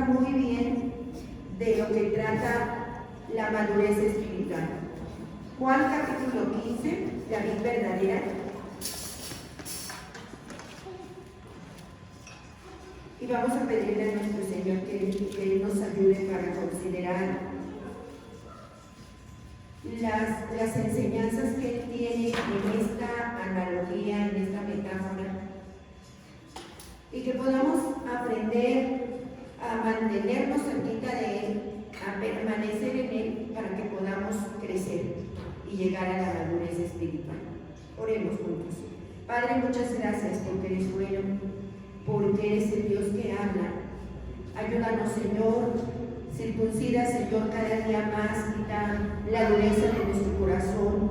muestra muy bien de lo que trata la madurez espiritual. Juan capítulo 15, la vid verdadera. Y vamos a pedirle a nuestro Señor que Él nos ayude para considerar las enseñanzas que Él tiene en esta analogía, en esta metáfora, y que podamos aprender a mantenernos cerquita de Él, a permanecer en Él, para que podamos crecer y llegar a la madurez espiritual. Oremos juntos. Padre, muchas gracias porque eres bueno, porque eres el Dios que habla. Ayúdanos, Señor, circuncida, Señor, cada día más, quita la dureza de nuestro corazón,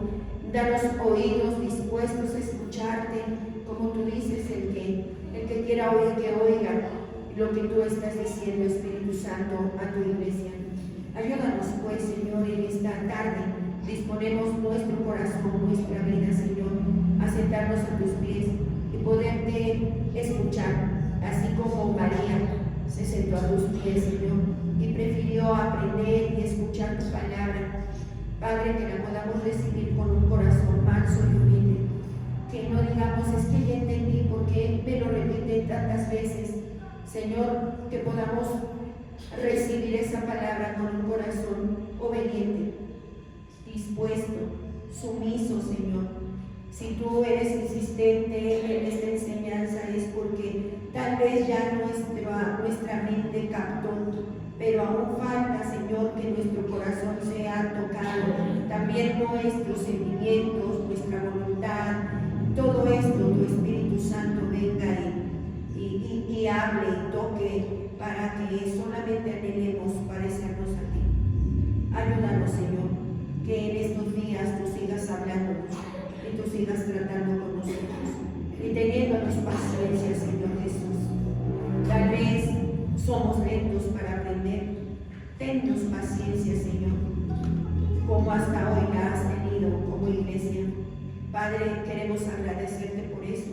danos oídos dispuestos a escucharte, como tú dices, el que quiera oír, que oiga lo que tú estás diciendo, Espíritu Santo, a tu iglesia. Ayúdanos, pues, Señor, en esta tarde. Disponemos nuestro corazón, nuestra vida, Señor, a sentarnos a tus pies y poderte escuchar, así como María se sentó a tus pies, Señor, y prefirió aprender y escuchar tu palabra. Padre, que la podamos recibir con un corazón manso y humilde, que no digamos, es que ya entendí, porque me lo repiten tantas veces. Señor, que podamos recibir esa palabra con un corazón obediente, dispuesto, sumiso, Señor. Si tú eres insistente en esta enseñanza es porque tal vez ya nuestra mente captó, pero aún falta, Señor, que nuestro corazón sea tocado, también nuestros sentimientos, nuestra voluntad, todo esto, tu Espíritu Santo venga y hable y toque para que solamente anhelemos parecernos a ti. Ayúdanos, Señor, que en estos días tú sigas hablándonos y tú sigas tratando con nosotros y teniéndonos paciencia, Señor Jesús. Tal vez somos lentos para aprender. Tennos paciencia, Señor, como hasta hoy la has tenido como iglesia. Padre, queremos agradecerte por eso,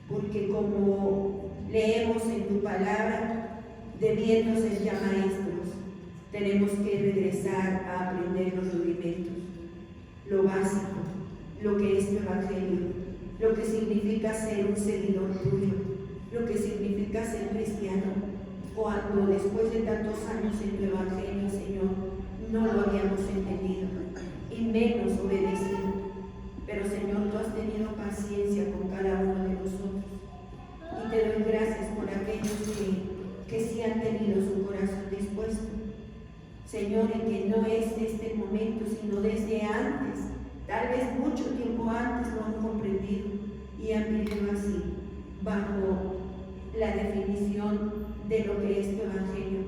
porque como leemos en tu palabra, debiendo ser ya maestros, tenemos que regresar a aprender los rudimentos, lo básico, lo que es tu evangelio, lo que significa ser un seguidor tuyo, lo que significa ser cristiano, cuando después de tantos años en tu evangelio, Señor, no lo habíamos entendido y menos obedecido. Pero, Señor, tú has tenido paciencia con cada uno de nosotros y te doy gracias por aquellos que sí han tenido su corazón dispuesto, Señor, y que no es este momento, sino desde antes, tal vez mucho tiempo antes lo han comprendido y han vivido así, bajo la definición de lo que es tu evangelio,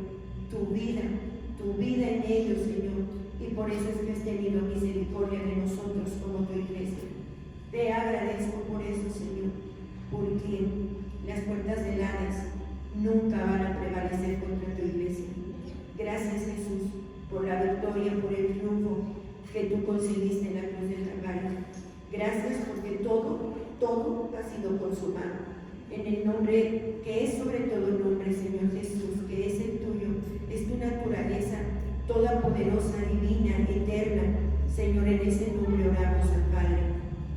tu vida en ellos, Señor, y por eso es que has tenido misericordia de nosotros como tu iglesia. Te agradezco por eso, Señor, porque las puertas del Hades nunca van a prevalecer contra tu iglesia. Gracias, Jesús, por la victoria, por el triunfo que tú conseguiste en la cruz del Calvario. Gracias porque todo ha sido consumado. En el nombre que es sobre todo el nombre, Señor Jesús, que es el tuyo, es tu naturaleza todopoderosa, divina, eterna. Señor, en ese nombre oramos al Padre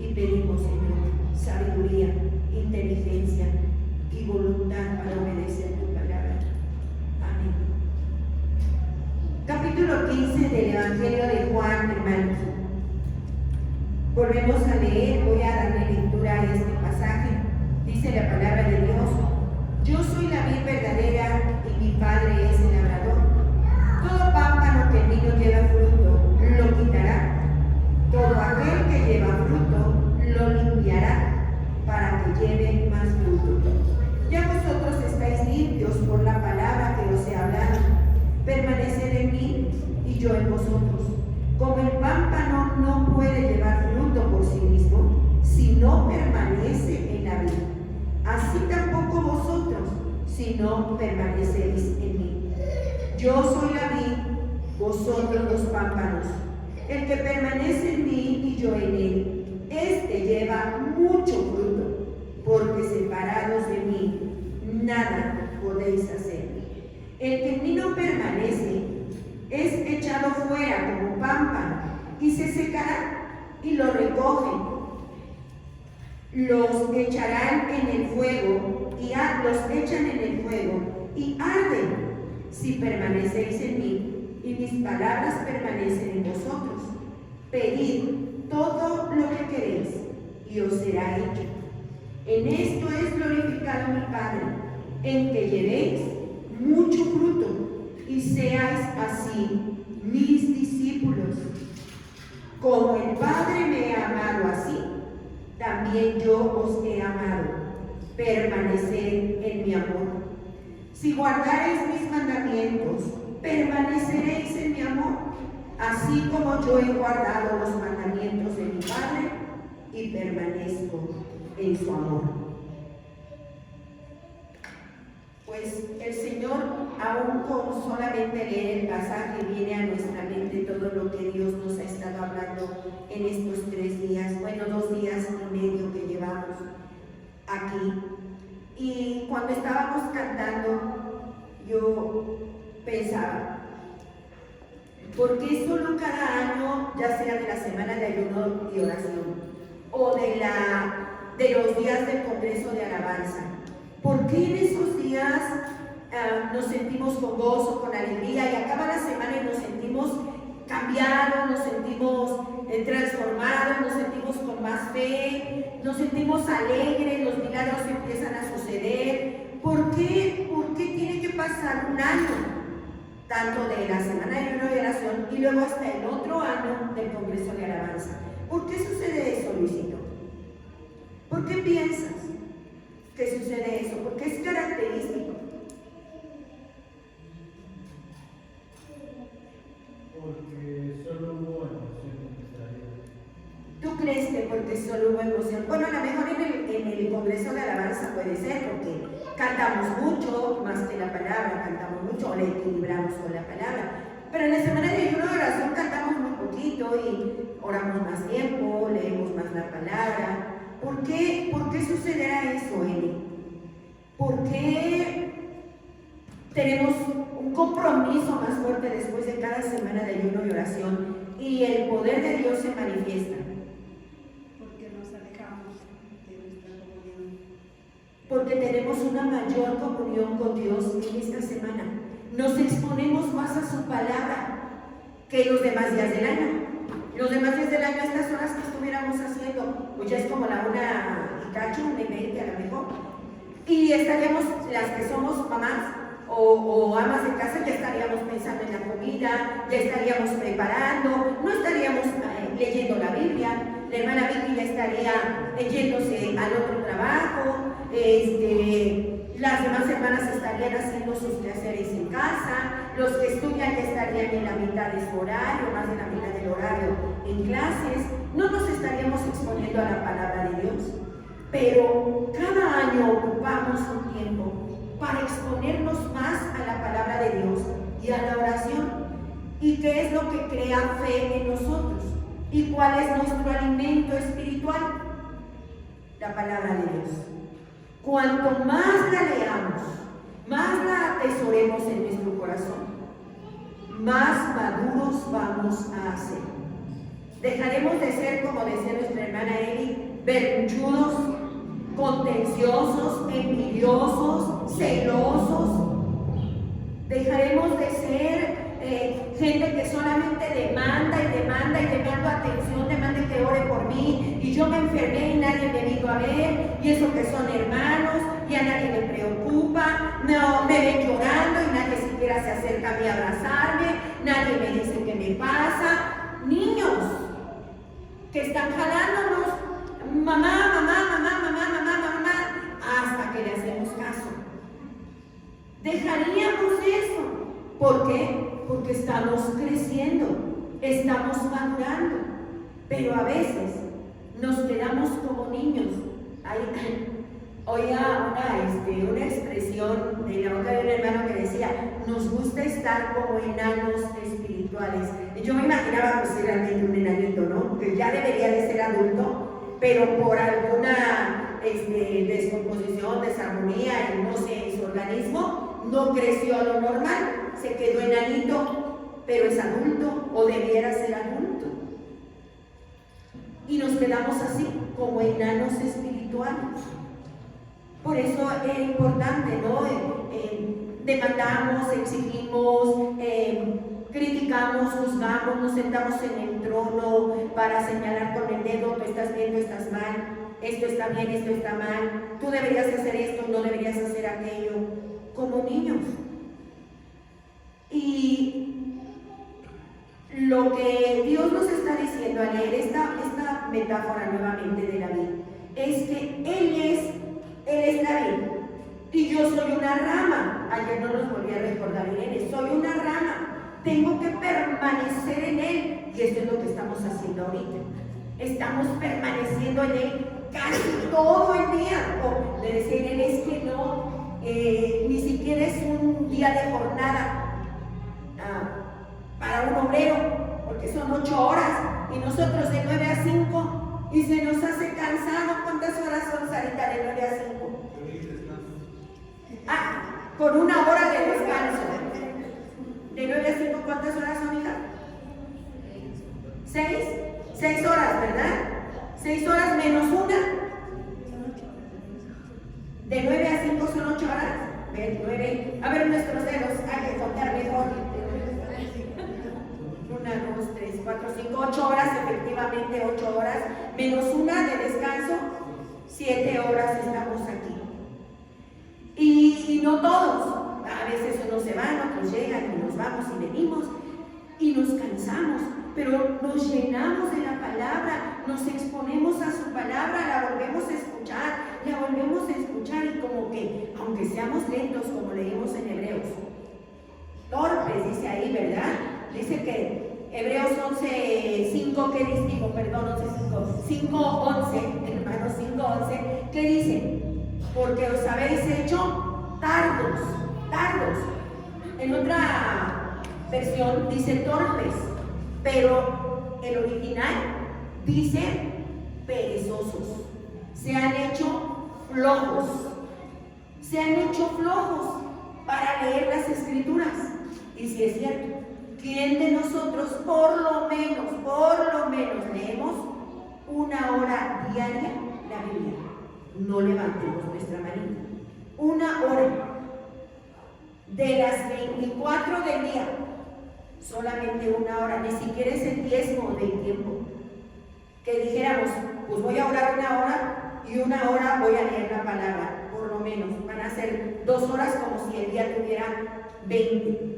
y pedimos, Señor, sabiduría, inteligencia y voluntad para obedecer tu palabra. Amén. Capítulo 15 del Evangelio de Juan, hermanos. Volvemos a leer, voy a darle lectura a este pasaje. Dice la palabra de Dios: yo soy la vid verdadera y mi Padre es el labrador. Todo pámpano que en mí no lleva fruto, lo quitará. Todo aquel que lleva fruto, lo limpiará, para que lleve más fruto. Ya vosotros estáis limpios por la palabra que os he hablado. Permaneced en mí y yo en vosotros. Como el pámpano no puede llevar fruto por sí mismo, si no permanece en la vid, así tampoco vosotros, si no permanecéis en mí. Yo soy la vid, vosotros los pámpanos. El que permanece en mí y yo en él, este lleva mucho fruto, porque separados de mí nada podéis hacer. El que en mí no permanece es echado fuera como pámpano y se secará, y lo recogen. Los echarán en el fuego los echan en el fuego y arden. Si permanecéis en mí y mis palabras permanecen en vosotros, pedid todo lo que queréis y os será hecho. En esto es glorificado mi Padre, en que llevéis mucho fruto y seáis así mis discípulos. Como el Padre me ha amado así, también yo os he amado. Permaneced en mi amor. Si guardareis mis mandamientos, permaneceréis en mi amor, así como yo he guardado los mandamientos de mi Padre y permanezco en su amor. Pues el Señor, aún con solamente leer el pasaje, viene a nuestra mente todo lo que Dios nos ha estado hablando en estos 3 días, bueno, 2 días y medio que llevamos aquí. Y cuando estábamos cantando, yo pensaba, ¿por qué solo cada año, ya sea de la semana de ayuno y oración o de los días del Congreso de Alabanza, por qué en esos días nos sentimos con gozo, con alegría, y acaba la semana y nos sentimos cambiados, nos sentimos transformados, nos sentimos con más fe, nos sentimos alegres, los milagros empiezan a suceder? ¿Por qué tiene que pasar un año, tanto de la semana de ayuno y oración y luego hasta el otro año del Congreso de Alabanza? ¿Por qué sucede eso, Luisito? ¿Por qué piensas que sucede eso? Porque es característico. Porque solo hubo emoción en nuestra vida. ¿Tú crees que porque solo hubo emoción? Bueno, a lo mejor en el Congreso de Alabanza puede ser, porque cantamos mucho, más que la palabra, cantamos mucho, o le equilibramos con la palabra. Pero en la semana de ayuno y oración cantamos muy poquito y oramos más tiempo, leemos más la palabra. ¿Por qué sucederá eso, Eli? ¿Por qué tenemos un compromiso más fuerte después de cada semana de ayuno y oración y el poder de Dios se manifiesta? Porque nos alejamos de nuestra comunión. Porque tenemos una mayor comunión con Dios en esta semana. Nos exponemos más a su palabra que los demás días del año. Los demás días del año, estas horas que estuviéramos haciendo, pues ya es como la 1:20 a lo mejor. Y estaríamos, las que somos mamás o amas de casa, ya estaríamos pensando en la comida, ya estaríamos preparando, no estaríamos leyendo la Biblia. La hermana Vicky ya estaría yéndose al otro trabajo, las demás hermanas estarían haciendo sus quehaceres en casa, los que estudian ya estarían en la mitad de su horario, más de la mitad del horario en clases. No nos estaríamos exponiendo a la palabra de Dios, pero cada año ocupamos un tiempo para exponernos más a la palabra de Dios y a la oración. ¿Y qué es lo que crea fe en nosotros? ¿Y cuál es nuestro alimento espiritual? La palabra de Dios. Cuanto más la leamos, más la atesoremos en nuestro corazón, más maduros vamos a hacer. Dejaremos de ser, como decía nuestra hermana Eli, berrinchudos, contenciosos, envidiosos, celosos. Dejaremos de ser gente que solamente demanda atención, demanda que ore por mí, y yo me enfermé y nadie me vino a ver, y eso que son hermanos, y a nadie le preocupa, no me ven llorando y nadie siquiera se acerca a mí a abrazarme, nadie me dice qué me pasa. Niños que están jalándonos, mamá, hasta que le hacemos caso. Dejaríamos eso. ¿Por qué? Porque estamos creciendo, estamos madurando, pero a veces nos quedamos como niños. Oía una expresión de la boca de un hermano que decía: nos gusta estar como enanos espirituales. Y yo me imaginaba pues realmente un enanito, ¿no? Que ya debería de ser adulto, pero por alguna descomposición, desarmonía, no sé, en su organismo, no creció a lo normal, se quedó enanito, pero es adulto o debiera ser adulto. Y nos quedamos así, como enanos espirituales. Por eso es importante, ¿no? Demandamos, exigimos, criticamos, juzgamos, nos sentamos en el trono para señalar con el dedo: tú estás bien, tú estás mal, esto está bien, esto está mal, tú deberías hacer esto, no deberías hacer aquello, como niños. Y lo que Dios nos está diciendo al leer esta metáfora nuevamente de la vid es que Él es la vid y yo soy una rama. Ayer no nos volví a recordar, Irene, soy una rama, tengo que permanecer en Él, y esto es lo que estamos haciendo ahorita. Estamos permaneciendo en Él casi todo el día. O le decía a Irene, es que no, ni siquiera es un día de jornada para un obrero, porque son 8 horas y nosotros de 9 a 5, y se nos hace cansado. ¿Cuántas horas son, Sarita, de 9 a 5? Con 1 hora de descanso. De 9 a 5, ¿cuántas horas son, hija? 6 horas, ¿verdad? 6 horas menos 1. De 9 a 5 son 8 horas. 9. A ver nuestros dedos, hay que contar mejor. 1, 2, 3, 4, 5, 8 horas, efectivamente 8 horas, menos 1 de descanso, 7 horas estamos aquí. Y no todos, a veces unos se van, otros llegan, y nos vamos y venimos, y nos cansamos, pero nos llenamos de la palabra, nos exponemos a su palabra, la volvemos a escuchar, y como que, aunque seamos lentos, como leímos en Hebreos, torpes, dice ahí, ¿verdad? Dice que Hebreos 11:5, ¿qué dice? Perdón, 5:11, hermanos, 5:11, ¿qué dice? Porque os habéis hecho tardos. En otra versión dice torpes, pero el original dice perezosos. Se han hecho flojos para leer las Escrituras. Y si es cierto, ¿quién de nosotros por lo menos leemos 1 hora diaria la Biblia? No levantemos nuestra manita. 1 hora de las 24 del día, solamente 1 hora, ni siquiera es el diezmo del tiempo. Que dijéramos, pues voy a orar 1 hora y 1 hora voy a leer la palabra, por lo menos. Van a ser 2 horas, como si el día tuviera 20.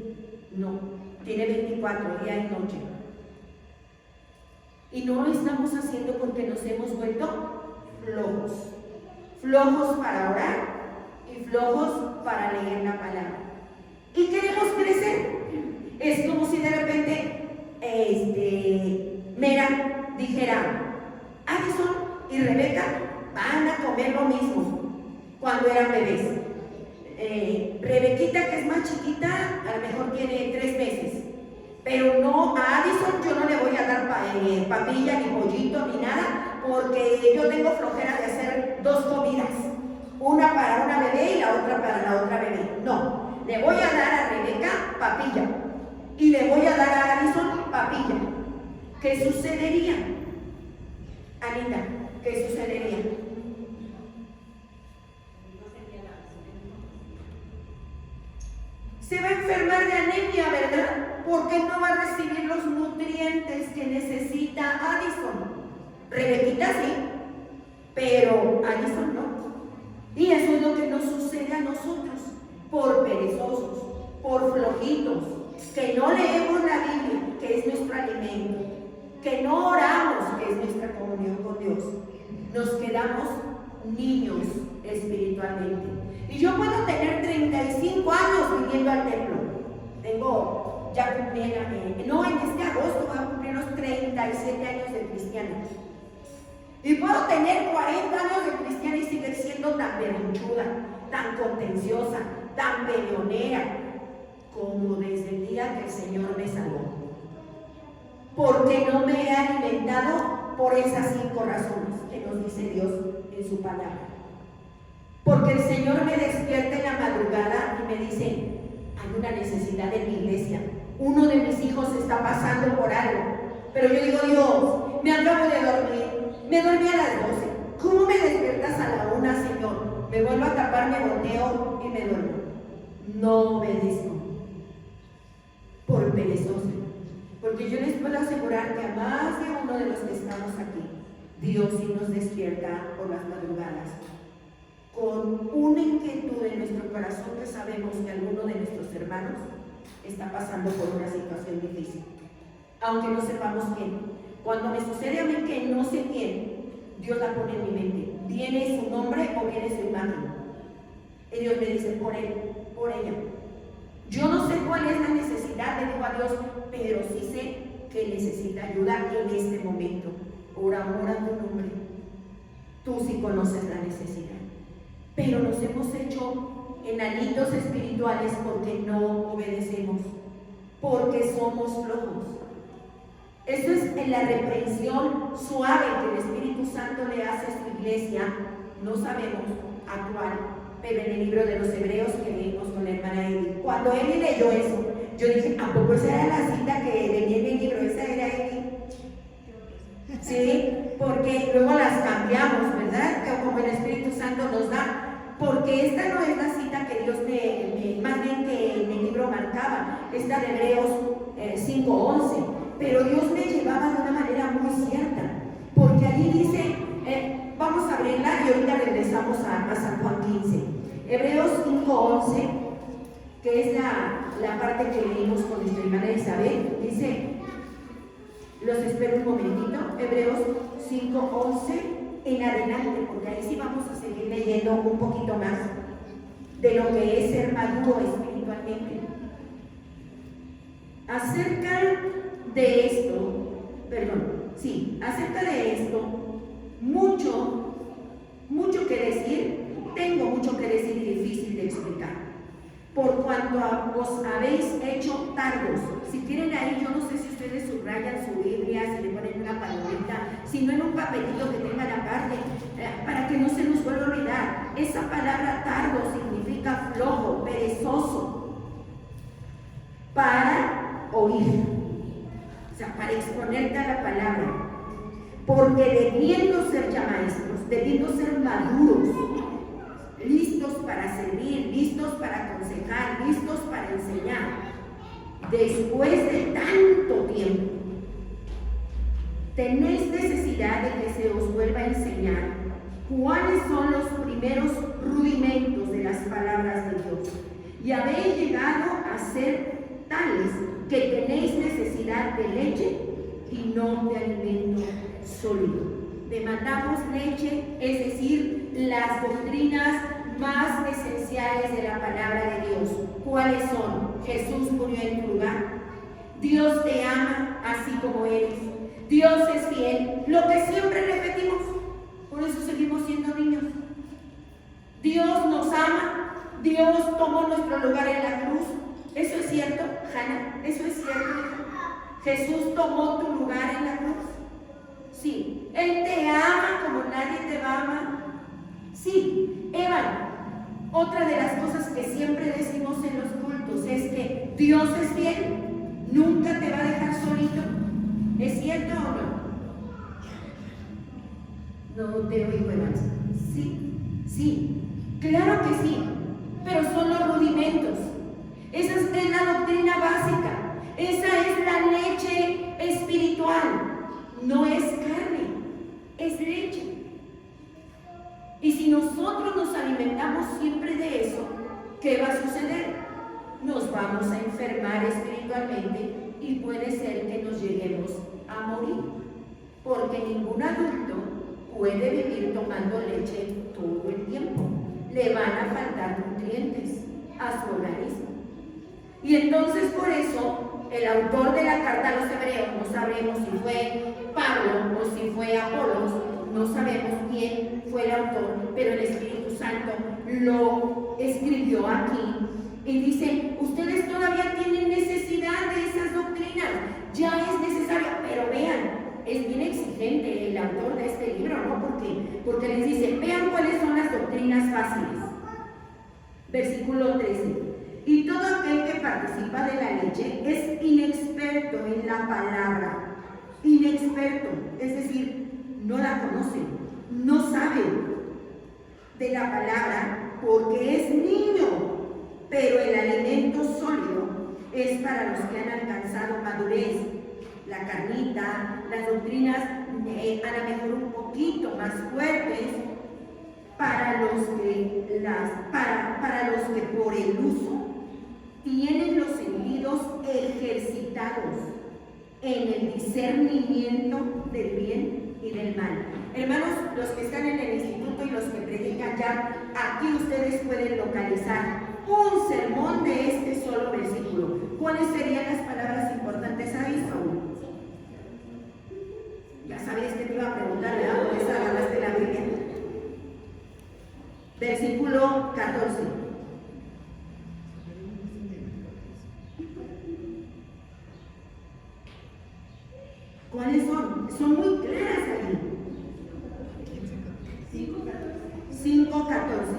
No, tiene 24, día y noche. Y no lo estamos haciendo porque nos hemos vuelto flojos para orar y flojos para leer la palabra. Y queremos crecer. Es como si de repente Mera dijera: Addison y Rebeca van a comer lo mismo cuando eran bebés. Rebequita, que es más chiquita, a lo mejor tiene 3 meses, pero no, a Addison yo no le voy a dar papilla, ni pollito, ni nada, porque yo tengo flojera de hacer 2 comidas, una para una bebé y la otra para la otra bebé. No, le voy a dar a Rebeca papilla y le voy a dar a Addison papilla. ¿Qué sucedería, Anita? ¿Qué sucedería? Se va a enfermar de anemia, ¿verdad? Porque no va a recibir los nutrientes que necesita Addison. Rebequita sí, pero Addison no. Y eso es lo que nos sucede a nosotros, por perezosos, por flojitos, que no leemos la Biblia, que es nuestro alimento, que no oramos, que es nuestra comunión con Dios. Nos quedamos niños espiritualmente. Y yo puedo tener 35 años viniendo al templo. Ya cumplí, en este agosto voy a cumplir los 37 años de cristiana. Y puedo tener 40 años de cristiana y seguir siendo tan berrinchuda, tan contenciosa, tan peleonera, como desde el día que el Señor me salvó. Porque no me he alimentado por esas 5 razones que nos dice Dios en su palabra. Porque el Señor me despierta en la madrugada y y me dice, hay una necesidad en mi iglesia, uno de mis hijos está pasando por algo, pero yo digo, Dios, me acabo de dormir, me dormí a las 12, ¿cómo me despiertas a la 1, Señor? Me vuelvo a tapar, me volteo y me duermo. No obedezco por perezoso, porque yo les puedo asegurar que a más de uno de los que estamos aquí, Dios sí nos despierta por las madrugadas con una inquietud en nuestro corazón que sabemos que alguno de nuestros hermanos está pasando por una situación difícil, aunque no sepamos quién. Cuando me sucede a mí que no sé quién, Dios la pone en mi mente, viene su nombre o viene su imagen, y Dios me dice, por él, por ella. Yo no sé cuál es la necesidad, le digo a Dios, pero sí sé que necesita ayuda en este momento. Ora tu nombre. Tú sí conoces la necesidad. Pero nos hemos hecho enanitos espirituales porque no obedecemos, porque somos flojos. Eso es en la reprensión suave que el Espíritu Santo le hace a su iglesia. No sabemos a cuál, pero en el libro de los Hebreos que leímos con la hermana Edith, cuando Eli leyó eso, yo dije, ¿a poco esa era la cita que venía en el libro? ¿Esa era Eli? Sí, porque luego las cambiamos, ¿verdad? Como el Espíritu Santo nos da. Porque esta no es la cita que Dios más bien que en el libro marcaba, esta de Hebreos 5:11, pero Dios me llevaba de una manera muy cierta, porque allí dice, vamos a abrirla y ahorita regresamos a San Juan 15. Hebreos 5:11, que es la parte que leímos con nuestra hermana Isabel, dice, los espero un momentito, Hebreos 5:11 en adelante, porque ahí sí vamos a seguir leyendo un poquito más de lo que es ser maduro espiritualmente. Acerca de esto, mucho que decir, tengo mucho que decir y difícil de explicar. Por cuanto os habéis hecho tardos. Si quieren ahí, yo no sé si ustedes subrayan su Biblia, si le ponen una palomita, si no en un papelito que tengan aparte, para que no se nos vuelva a olvidar. Esa palabra tardo significa flojo, perezoso, para oír, o sea, para exponerte a la palabra. Porque debiendo ser ya maestros, debiendo ser maduros, listos para servir, listos para aconsejar, listos para enseñar, después de tanto tiempo, tenéis necesidad de que se os vuelva a enseñar cuáles son los primeros rudimentos de las palabras de Dios, y habéis llegado a ser tales que tenéis necesidad de leche y no de alimento sólido. Demandamos leche, es decir, las doctrinas más esenciales de la palabra de Dios. ¿Cuáles son? Jesús murió en tu lugar. Dios te ama así como eres. Dios es fiel. Lo que siempre repetimos, por eso seguimos siendo niños. Dios nos ama. Dios tomó nuestro lugar en la cruz. ¿Eso es cierto, Hannah? ¿Eso es cierto? Jesús tomó tu lugar en la cruz. Sí, Él te ama como nadie te va a amar. Sí, Eva, otra de las cosas que siempre decimos en los cultos es que Dios es fiel, nunca te va a dejar solito. ¿Es cierto o no? No te oigo, Eva. Sí, claro que sí, pero son los rudimentos. Esa es la doctrina básica, esa es la leche espiritual. No es carne, es leche. Y si nosotros nos alimentamos siempre de eso, ¿qué va a suceder? Nos vamos a enfermar espiritualmente y puede ser que nos lleguemos a morir, porque ningún adulto puede vivir tomando leche todo el tiempo. Le van a faltar nutrientes a su organismo. Y entonces por eso el autor de la carta a los Hebreos, no sabemos si fue Pablo o si fue Apolos, no sabemos quién fue el autor, pero el Espíritu Santo lo escribió aquí y dice, ustedes todavía tienen necesidad de esas doctrinas, ya es necesario, pero vean, es bien exigente el autor de este libro, ¿no? Porque les dice, vean cuáles son las doctrinas fáciles. Versículo 13. Y todo aquel que participa de la leche es inexperto en la palabra. Inexperto, es decir, no la conoce, no sabe de la palabra porque es niño. Pero el alimento sólido es para los que han alcanzado madurez. La carnita, las doctrinas a lo mejor un poquito más fuertes para los que por el uso tienen los sentidos ejercitados en el discernimiento del bien y del mal. Hermanos, los que están en el instituto y los que predican ya, aquí ustedes pueden localizar un sermón de este solo versículo. ¿Cuáles serían las palabras importantes ahí, Saúl? Ya sabías que te iba a preguntar, ¿verdad? Por eso agarraste la Biblia. Versículo 14. ¿Cuáles son? Son muy claras ahí. 5:14.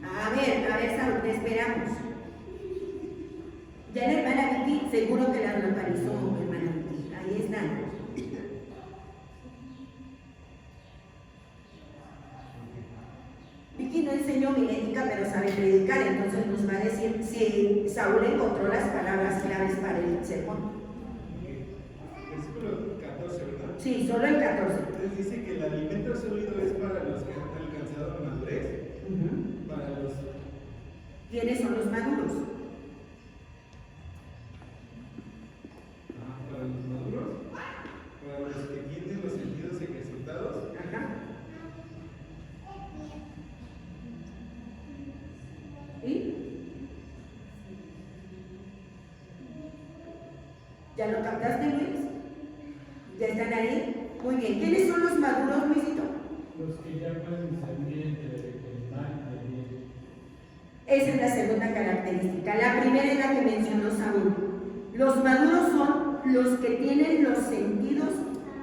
A ver, Saúl, te esperamos. Ya la hermana Vicky seguro que la localizó, hermana Vicky. Ahí están. Vicky no enseñó milética, pero sabe predicar, entonces nos va a decir si Saúl encontró las palabras claves para el sermón. Versículo 14, ¿verdad? Sí, solo el 14. Entonces dice que el alimento sólido es para los que han alcanzado madurez, para los... ¿Quiénes son los maduros? Para los maduros, para los que tienen los sentidos ejercitados. Ajá. ¿Y? ¿Ya lo captaste, Luis? ¿Ya están ahí? Muy bien. ¿Quiénes son los maduros, Luisito? Los que ya pueden discernir entre el mal y el bien. Esa es la segunda característica. La primera es la que mencionó Saúl. Los maduros son los que tienen los sentidos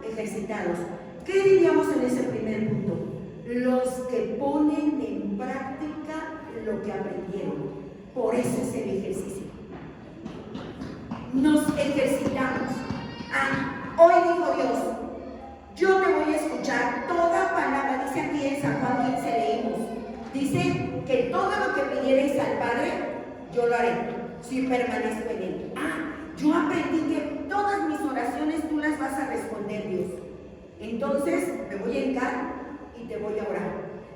ejercitados. ¿Qué diríamos en ese primer punto? Los que ponen en práctica lo que aprendieron. Por eso es el ejercicio. Nos ejercitamos. Hoy dijo Dios, yo te voy a escuchar toda palabra. Dice aquí en San Juan 15 leímos. Dice que todo lo que pidierais al Padre, yo lo haré, si permanezco en él. Yo aprendí que todas mis oraciones tú las vas a responder, Dios. Entonces me voy a hincar y te voy a orar.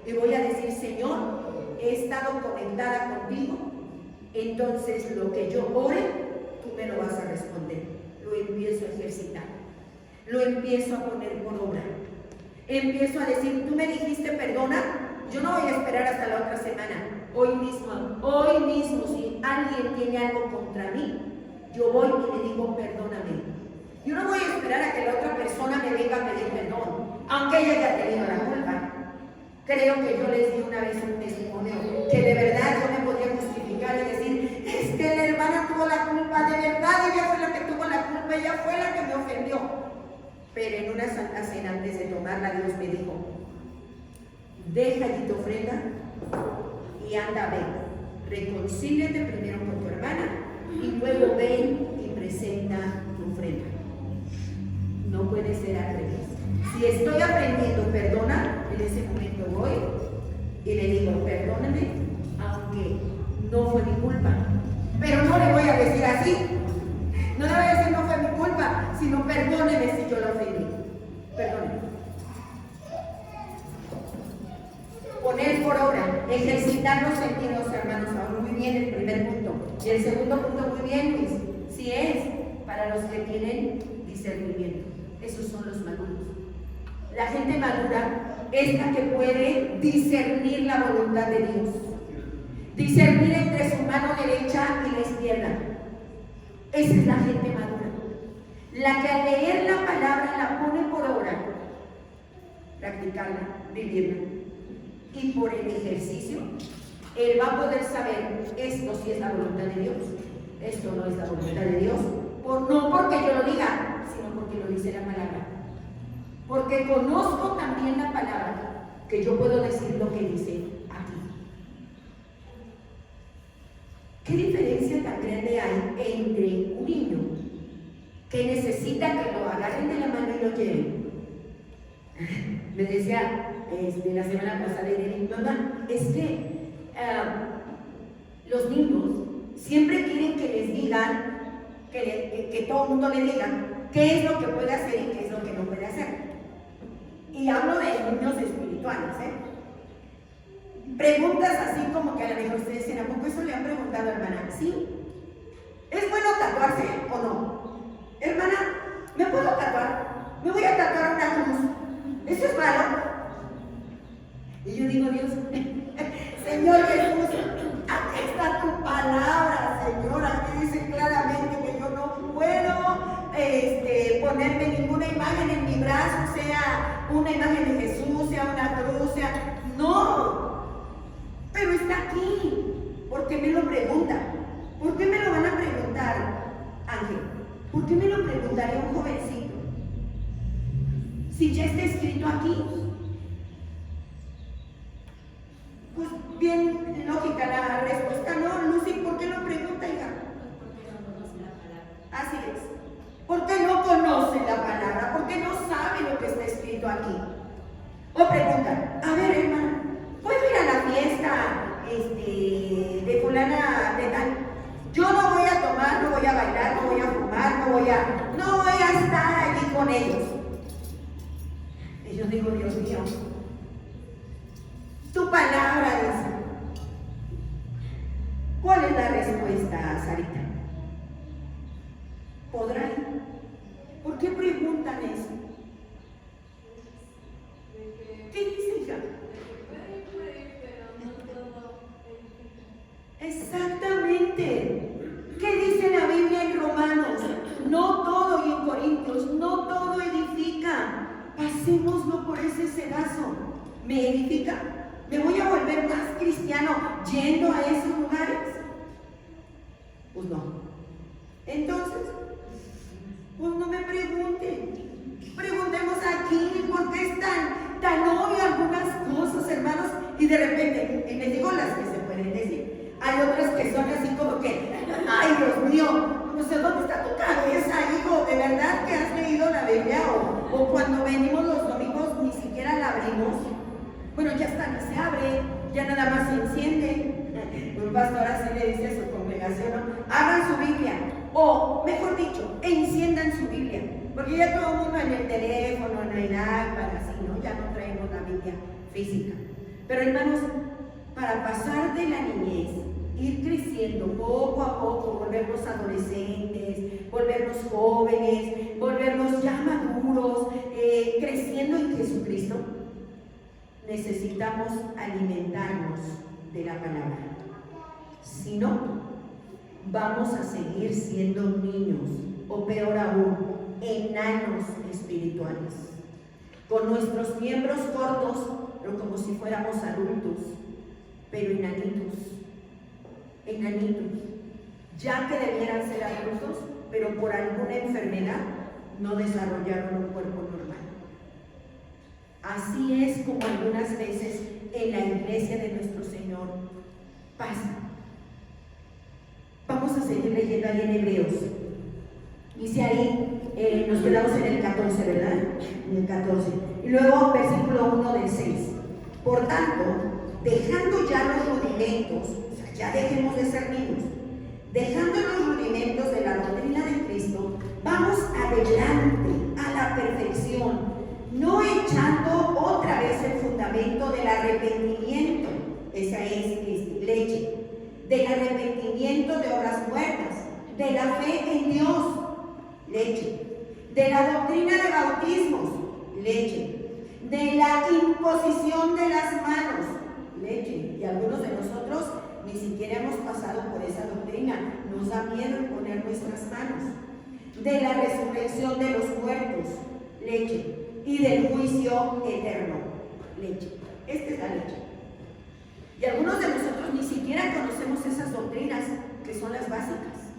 Y voy a decir, Señor, he estado conectada contigo. Entonces lo que yo ore, tú me lo vas a responder. Lo empiezo a ejercitar. Lo empiezo a poner por obra. Empiezo a decir, tú me dijiste perdona. Yo no voy a esperar hasta la otra semana. Hoy mismo, si alguien tiene algo contra mí, yo voy y le digo, perdóname. Yo no voy a esperar a que la otra persona me venga a pedir perdón, aunque ella haya tenido la culpa. Creo que yo les di una vez un testimonio que de verdad yo me podía justificar y decir, es que la hermana tuvo la culpa, de verdad ella fue la que tuvo la culpa, ella fue la que me ofendió. Pero en una santa cena, antes de tomarla, Dios me dijo, deja allí tu ofrenda y anda, ven. Reconcíliate primero con tu hermana y luego ven y presenta tu ofrenda. No puede ser al revés. Si estoy aprendiendo, perdona, en ese momento voy y le digo, perdóname, aunque no fue mi culpa. Pero no le voy a decir así. No le voy a decir no fue mi culpa, sino perdóneme si yo lo ofendí. Perdóneme. Poner por obra, ejercitar los sentidos, hermanos. Muy bien el primer punto. Y el segundo punto, muy bien, Luis. Sí es para los que tienen discernimiento. Esos son los maduros. La gente madura es la que puede discernir la voluntad de Dios. Discernir entre su mano derecha y la izquierda. Esa es la gente madura. La que al leer la palabra la pone por obra, practicarla, vivirla. Y por el ejercicio, él va a poder saber esto sí es la voluntad de Dios, esto no es la voluntad de Dios, no porque yo lo diga, sino porque lo dice la palabra. Porque conozco también la palabra, que yo puedo decir lo que dice aquí. ¿Qué diferencia tan grande hay entre un niño que necesita que lo agarren de la mano y lo lleven? Me decía la semana pasada mi mamá, es que los niños siempre quieren que les digan, que todo el mundo le diga qué es lo que puede hacer y qué es lo que no puede hacer. Y hablo de niños espirituales, Preguntas así como que a lo mejor ustedes dicen, ¿a poco eso le han preguntado, hermana? Sí. ¿Es bueno tatuarse o no? Hermana, ¿me puedo tatuar? Me voy a tatuar una cruz. ¿Eso es malo? Y yo digo, Dios, Señor Jesús, aquí está tu palabra, Señor. Aquí dice claramente que yo no puedo ponerme ninguna imagen en mi brazo, sea una imagen de Jesús, sea una cruz, sea... No, pero está aquí. ¿Por qué me lo preguntan? ¿Por qué me lo van a preguntar, Ángel? ¿Por qué me lo preguntaría un jovencito? Si ya está escrito aquí. Pues bien lógica la respuesta, ¿no? Lucy, ¿por qué lo pregunta, hija? Porque no conoce la palabra. Así es. Porque no conoce la palabra, porque no sabe lo que está escrito aquí. O preguntan, a ver, hermano, ¿puedo ir a la fiesta de fulana de tal? Yo no voy a tomar, no voy a bailar, no voy a fumar, no voy a estar allí con ellos. Y yo digo, Dios mío, tu palabra dice. ¿Cuál es la respuesta, Sarita? ¿Podrá ir? ¿Por qué preguntan eso? ¿Qué dice, hija? Exactamente. ¿Qué dice la Biblia en Romanos? No todo, y en Corintios, no todo edifica. Pasémoslo por ese sedazo. ¿Me edifica? ¿Me voy a volver más cristiano yendo a esos lugares? Pues no. Entonces, pues no me pregunten. Preguntemos aquí por qué es tan obvio algunas cosas, hermanos, y de repente, y les digo las que se pueden decir, hay otras que son así como que, ay Dios mío, no sé dónde está tu cabeza, hijo, de verdad que has leído la Biblia, o cuando venimos los domingos ni siquiera la abrimos. Bueno, ya está, ni se abre, ya nada más se enciende. Un pastor así le dice a su congregación, ¿no? Abran su Biblia, o mejor dicho, enciendan su Biblia, porque ya todo el mundo en el teléfono, en el iPad, así, ¿no? Ya no traemos la Biblia física. Pero hermanos, para pasar de la niñez, ir creciendo poco a poco, volvernos adolescentes, volvernos jóvenes, volvernos ya maduros, creciendo en Jesucristo, necesitamos alimentarnos de la palabra. Si no, vamos a seguir siendo niños, o peor aún, enanos espirituales, con nuestros miembros cortos, pero como si fuéramos adultos, pero enanitos, ya que debieran ser adultos, pero por alguna enfermedad no desarrollaron un cuerpo normal. Así es como algunas veces en la iglesia de nuestro Señor pasa. Vamos a seguir leyendo ahí en Hebreos. Dice ahí, nos quedamos en el 14, ¿verdad? En el 14. Y luego versículo 1 del 6. Por tanto, dejando ya los rudimentos, o sea, ya dejemos de ser niños, dejando los rudimentos de la doctrina de Cristo, vamos adelante a la perfección, no echando otra vez el fundamento del arrepentimiento, esa es leche, del arrepentimiento de obras muertas, de la fe en Dios, leche, de la doctrina de bautismos, leche, de la imposición de las manos, leche. Y algunos de nosotros ni siquiera hemos pasado por esa doctrina, nos da miedo imponer nuestras manos. De la resurrección de los muertos, leche, y del juicio eterno, leche. Esta es la leche. Y algunos de nosotros ni siquiera conocemos esas doctrinas que son las básicas,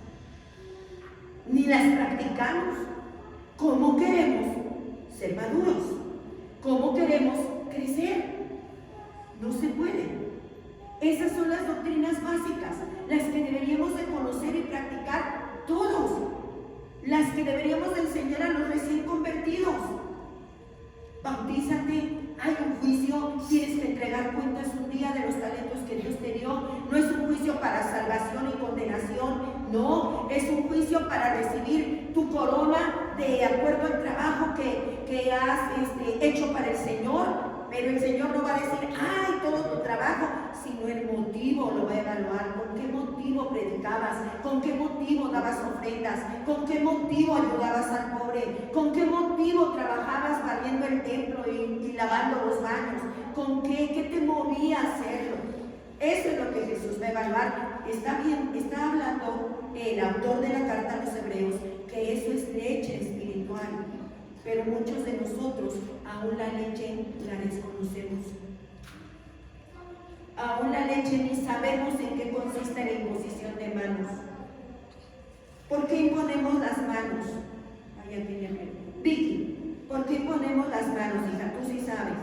ni las practicamos. ¿Cómo queremos ser maduros? ¿Cómo queremos crecer? No se puede. Esas son las doctrinas básicas, las que deberíamos de conocer y practicar todos, las que deberíamos de enseñar a los recién convertidos. Bautízate, hay un juicio, tienes que entregar cuentas un día de los talentos que Dios te dio. No es un juicio para salvación y condenación, no, es un juicio para recibir tu corona de acuerdo al trabajo que has hecho para el Señor. Pero el Señor no va a decir, ay, todo tu trabajo, sino el motivo lo va a evaluar. ¿Con qué motivo predicabas? ¿Con qué motivo dabas ofrendas? ¿Con qué motivo ayudabas al pobre? ¿Con qué motivo trabajabas barriendo el templo y lavando los baños? ¿Con qué? ¿Qué te movía a hacerlo? Eso es lo que Jesús va a evaluar. Está bien, está hablando el autor de la carta a los Hebreos, que eso es leche espiritual. Pero muchos de nosotros aún la leche la desconocemos. Aún la leche ni sabemos en qué consiste la imposición de manos. ¿Por qué imponemos las manos? Allá tiene Vicky, ¿por qué imponemos las manos, hija? Tú sí sabes.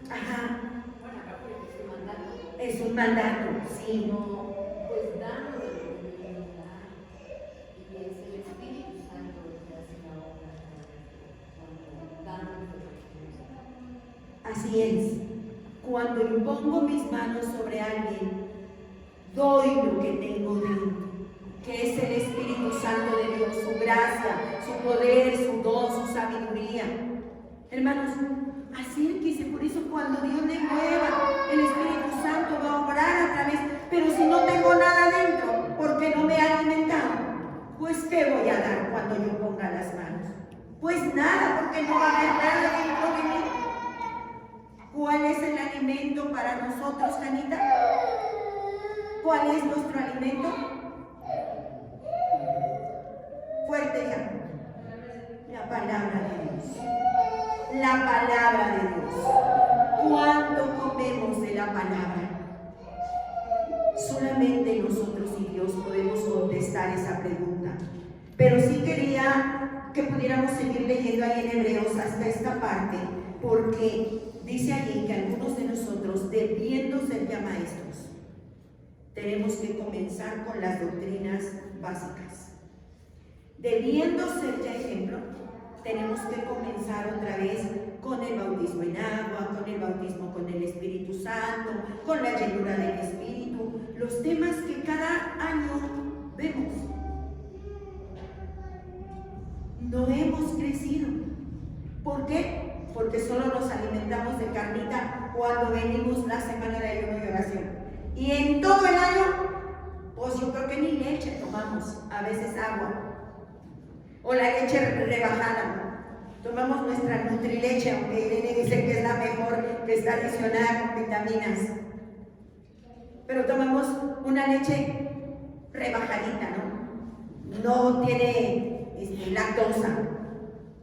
Ajá. Bueno, acá porque es un mandato. Es un mandato, sí. No, pues danos de la voluntad. Y es el Espíritu Santo el que hace la obra cuando danos de la voluntad. Así es. Cuando impongo mis manos sobre alguien, doy lo que tengo dentro, que es el Espíritu Santo de Dios, su gracia, su poder, su don, su sabiduría. Hermanos, acérquese. Por eso cuando Dios le mueva, el Espíritu Santo va a obrar a través. Pero si no tengo nada dentro, porque no me he alimentado, pues ¿qué voy a dar cuando yo ponga las manos? Pues nada, porque no va a haber nada dentro de mí. ¿Cuál es el alimento para nosotros, Janita? ¿Cuál es nuestro alimento? Fuerte, ya. La palabra de Dios. La palabra de Dios. ¿Cuánto comemos de la palabra? Solamente nosotros y Dios podemos contestar esa pregunta. Pero sí quería que pudiéramos seguir leyendo ahí en Hebreos hasta esta parte, porque dice allí que algunos de nosotros, debiendo ser ya maestros, tenemos que comenzar con las doctrinas básicas. Debiendo ser ya ejemplo, tenemos que comenzar otra vez con el bautismo en agua, con el bautismo con el Espíritu Santo, con la llenura del Espíritu, los temas que cada año vemos. No hemos crecido. ¿Por qué? Porque solo nos alimentamos de carnita cuando venimos la semana de ayuno y oración. Y en todo el año, pues yo creo que ni leche tomamos, a veces agua. O la leche rebajada. Tomamos nuestra Nutrileche, aunque Irene dice que es la mejor, que está adicionada con vitaminas. Pero tomamos una leche rebajadita, ¿no? No tiene lactosa.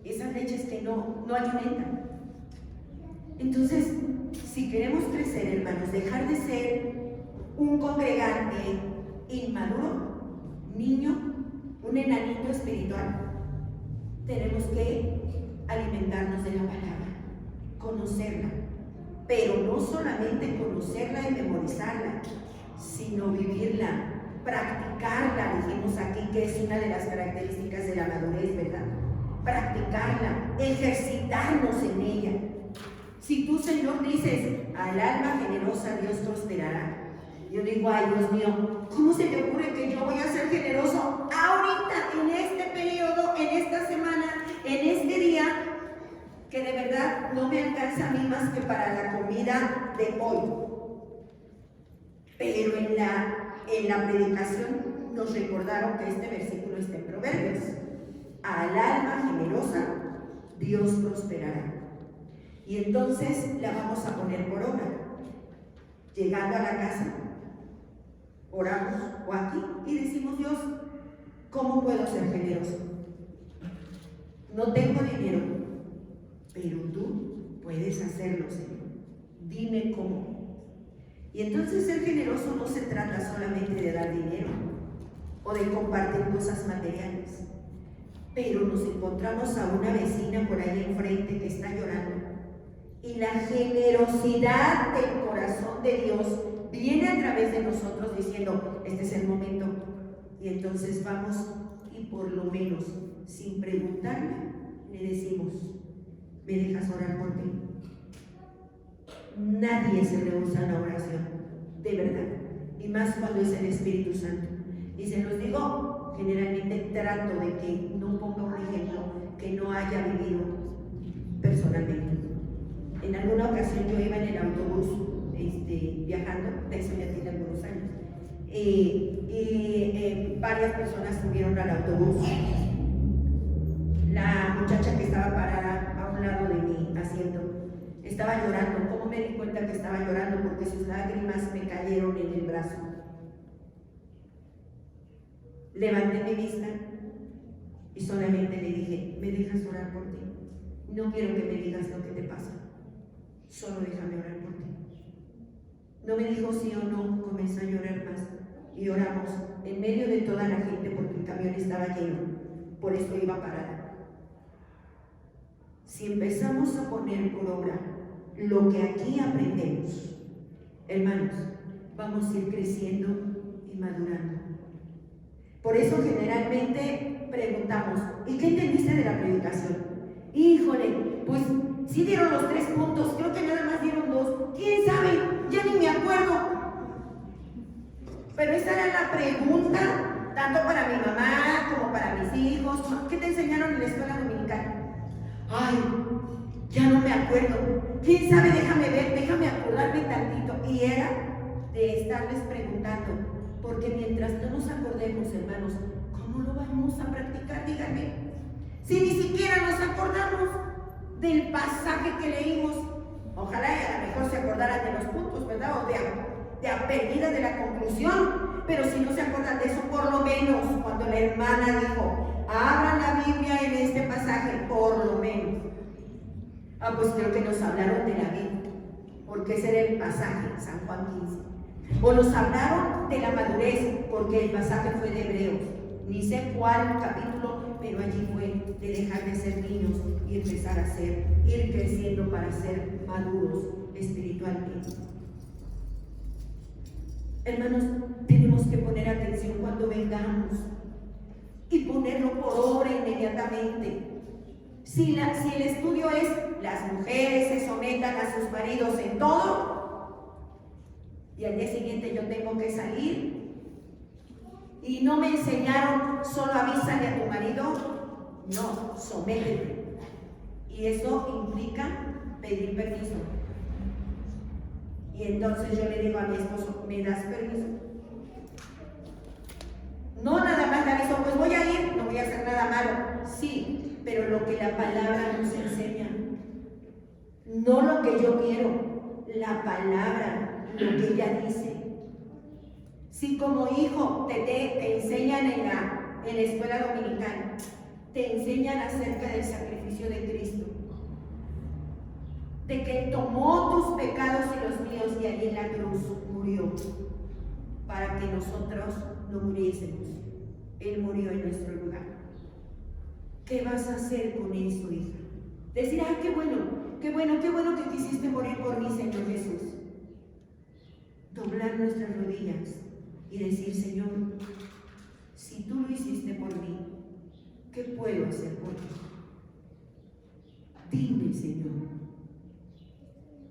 Esas leches que no alimentan. Entonces, si queremos crecer, hermanos, dejar de ser un congregante inmaduro, niño, un enanito espiritual, tenemos que alimentarnos de la palabra, conocerla, pero no solamente conocerla y memorizarla, sino vivirla, practicarla. Dijimos aquí que es una de las características de la madurez, ¿verdad? Practicarla, ejercitarnos en ella. Si tú, Señor, dices, al alma generosa Dios prosperará, yo digo, ay, Dios mío, ¿cómo se te ocurre que yo voy a ser generoso ahorita, en este periodo, en esta semana, en este día, que de verdad no me alcanza a mí más que para la comida de hoy? Pero en la predicación nos recordaron que este versículo está en Proverbios. Al alma generosa Dios prosperará. Y entonces la vamos a poner por obra. Llegando a la casa, oramos o aquí y decimos, Dios, ¿cómo puedo ser generoso? No tengo dinero, pero tú puedes hacerlo, Señor. Dime cómo. Y entonces ser generoso no se trata solamente de dar dinero o de compartir cosas materiales. Pero nos encontramos a una vecina por ahí enfrente que está llorando generosidad del corazón de Dios viene a través de nosotros diciendo, este es el momento. Y entonces vamos y por lo menos, sin preguntarle, le decimos, ¿me dejas orar por ti? Nadie se rehúsa a la oración, de verdad, y más cuando es el Espíritu Santo. Y se los digo, generalmente trato de que no ponga un ejemplo que no haya vivido personalmente. En alguna ocasión yo iba en el autobús viajando, de eso ya tiene algunos años, y varias personas subieron al autobús. La muchacha que estaba parada a un lado de mi asiento estaba llorando. ¿Cómo me di cuenta que estaba llorando? Porque sus lágrimas me cayeron en el brazo. Levanté mi vista y solamente le dije, ¿me dejas orar por ti? No quiero que me digas lo que te pasa, solo déjame orar por ti. No me dijo sí o no, comenzó a llorar más y oramos en medio de toda la gente porque el camión estaba lleno, por eso iba parada. Si empezamos a poner por obra lo que aquí aprendemos, hermanos, vamos a ir creciendo y madurando. Por eso generalmente preguntamos, ¿y qué entendiste de la predicación? Híjole, pues sí dieron los 3 puntos, creo que nada más dieron 2. ¿Quién sabe? Ya ni me acuerdo. Pero esa era la pregunta, tanto para mi mamá como para mis hijos. ¿Qué te enseñaron en la escuela dominical? Ay, ya no me acuerdo. ¿Quién sabe? Déjame ver, déjame acordarme tantito. Y era de estarles preguntando. Porque mientras no nos acordemos, hermanos, ¿cómo lo vamos a practicar? Díganme. Si ni siquiera nos acordamos del pasaje que leímos, ojalá y a lo mejor se acordaran de los puntos, ¿verdad? O de a perdida de la conclusión. Pero si no se acuerdan de eso, por lo menos cuando la hermana dijo, abran la Biblia en este pasaje, por lo menos. Pues creo que nos hablaron de la Biblia, porque ese era el pasaje, San Juan 15. O nos hablaron de la madurez, porque el pasaje fue de Hebreos. Ni sé cuál capítulo, pero allí fue de dejar de ser niños y empezar a ir creciendo para ser maduros espiritualmente. Hermanos, tenemos que poner atención cuando vengamos y ponerlo por obra inmediatamente. Si el estudio es las mujeres se sometan a sus maridos en todo, y al día siguiente yo tengo que salir y no me enseñaron solo avísale a tu marido, no, sométete. Y eso implica pedir permiso. Y entonces yo le digo a mi esposo, ¿me das permiso? No nada más le aviso, pues voy a ir, no voy a hacer nada malo. Sí, pero lo que la palabra nos enseña, no lo que yo quiero, la palabra, lo que ella dice. Si como hijo te enseñan en la escuela dominical, te enseñan acerca del sacrificio de Cristo, de que Él tomó tus pecados y los míos y allí en la cruz murió para que nosotros no muriésemos. Él murió en nuestro lugar. ¿Qué vas a hacer con eso, hija? Decir, ay, qué bueno que quisiste morir por mí, Señor Jesús. Doblar nuestras rodillas y decir, Señor, si tú lo hiciste por mí, ¿qué puedo hacer por ti? Dime, Señor,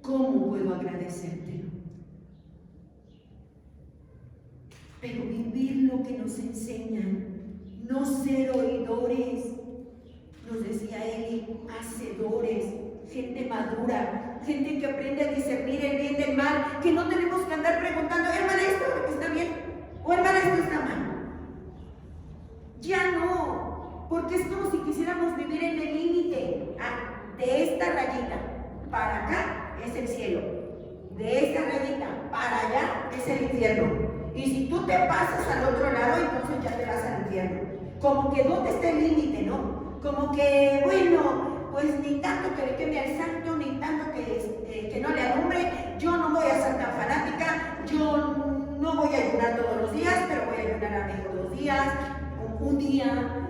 ¿cómo puedo agradecértelo? Pero vivir lo que nos enseñan, no ser oidores, nos decía Eli, hacedores, gente madura, gente que aprende a discernir el bien del mal, que no tenemos que andar preguntando, hermana, esto está bien, o hermana, esto está mal. Ya no, porque es como si quisiéramos vivir en el límite. De esta rayita para acá es el cielo, de esta rayita para allá es el infierno. Y si tú te pasas al otro lado, entonces ya te vas al infierno. Como que ¿dónde está el límite, no? Como que, bueno, pues ni tanto que le queme al santo, ni tanto que no le alumbre. Yo no voy a ser tan fanática, yo no voy a ayunar todos los días, pero voy a ayunar a lo mejor 2 días, un día.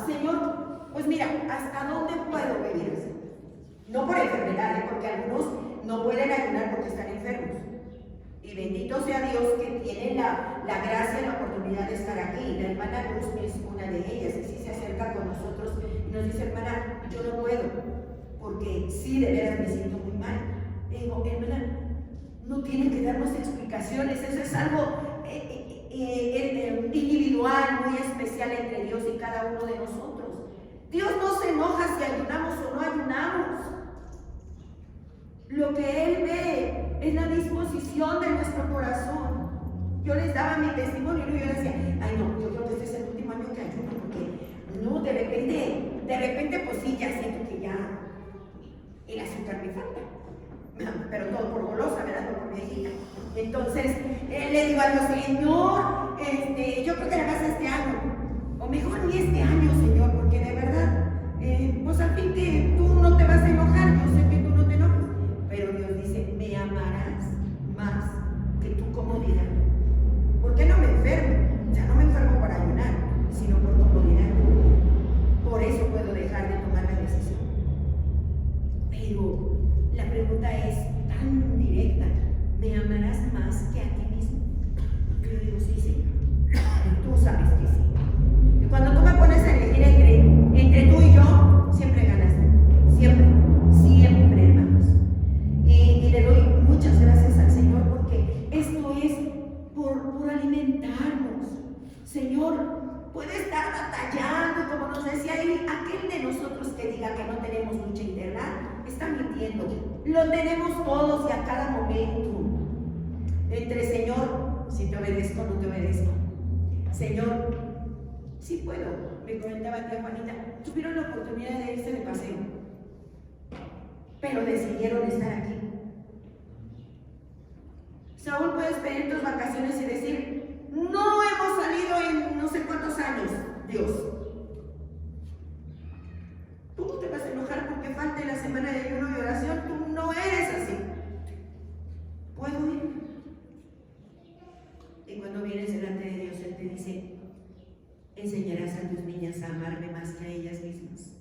Señor, pues mira, ¿hasta dónde puedo vivir así? No por enfermedad, porque algunos no pueden ayunar porque están enfermos. Y bendito sea Dios que tiene la gracia y la oportunidad de estar aquí. La hermana Luz es una de ellas, y sí se acerca con nosotros y nos dice: hermana, yo no puedo, porque sí, de veras me siento muy mal. Le digo: hermana, no tiene que darnos explicaciones, eso es algo individual, muy especial entre Dios y cada uno de nosotros. Dios no se enoja si ayunamos o no ayunamos. Lo que Él ve es la disposición de nuestro corazón. Yo les daba mi testimonio y yo decía: ay no, yo creo que este es el último año que ayuno, porque no, de repente pues sí, ya siento que ya el azúcar me falta. Pero todo por golosa, ¿verdad? No por viejita. Entonces, le digo a Dios: Señor, yo creo que le vas este año, o mejor ni este año, Señor, porque de verdad, pues al fin que tú no te vas a enojar, yo sé que tú no te enojas, pero Dios dice: me amarás más que tu comodidad. ¿Por qué no me enfermo? O sea, no me enfermo para ayunar, sino por comodidad. Por eso puedo dejar de tomar la decisión. Pero la pregunta es tan directa: ¿me amarás más que a ti mismo? Yo digo: sí, Señor. Tú sabes que sí. Y cuando tú me pones a elegir entre tú y yo, siempre ganas tú. Siempre, siempre, hermanos. Y le doy muchas gracias al Señor, porque esto es por alimentarnos. Señor, puede estar batallando, como nos decía ahí, aquel de nosotros que diga que no tenemos lucha interna, está mintiendo. Lo tenemos todos y a cada momento. Entre: Señor, si te obedezco, no te obedezco. Señor, sí puedo. Me comentaba tía Juanita, tuvieron la oportunidad de irse de paseo, pero decidieron estar aquí. Saúl, puedes pedir tus vacaciones y decir: no hemos salido en no sé cuántos años, Dios. Tú no te vas a enojar porque falte la semana de ayuno y oración, tú no eres así. ¿Puedo ir? Y cuando vienes delante de Dios, Él te dice: enseñarás a tus niñas a amarme más que a ellas mismas.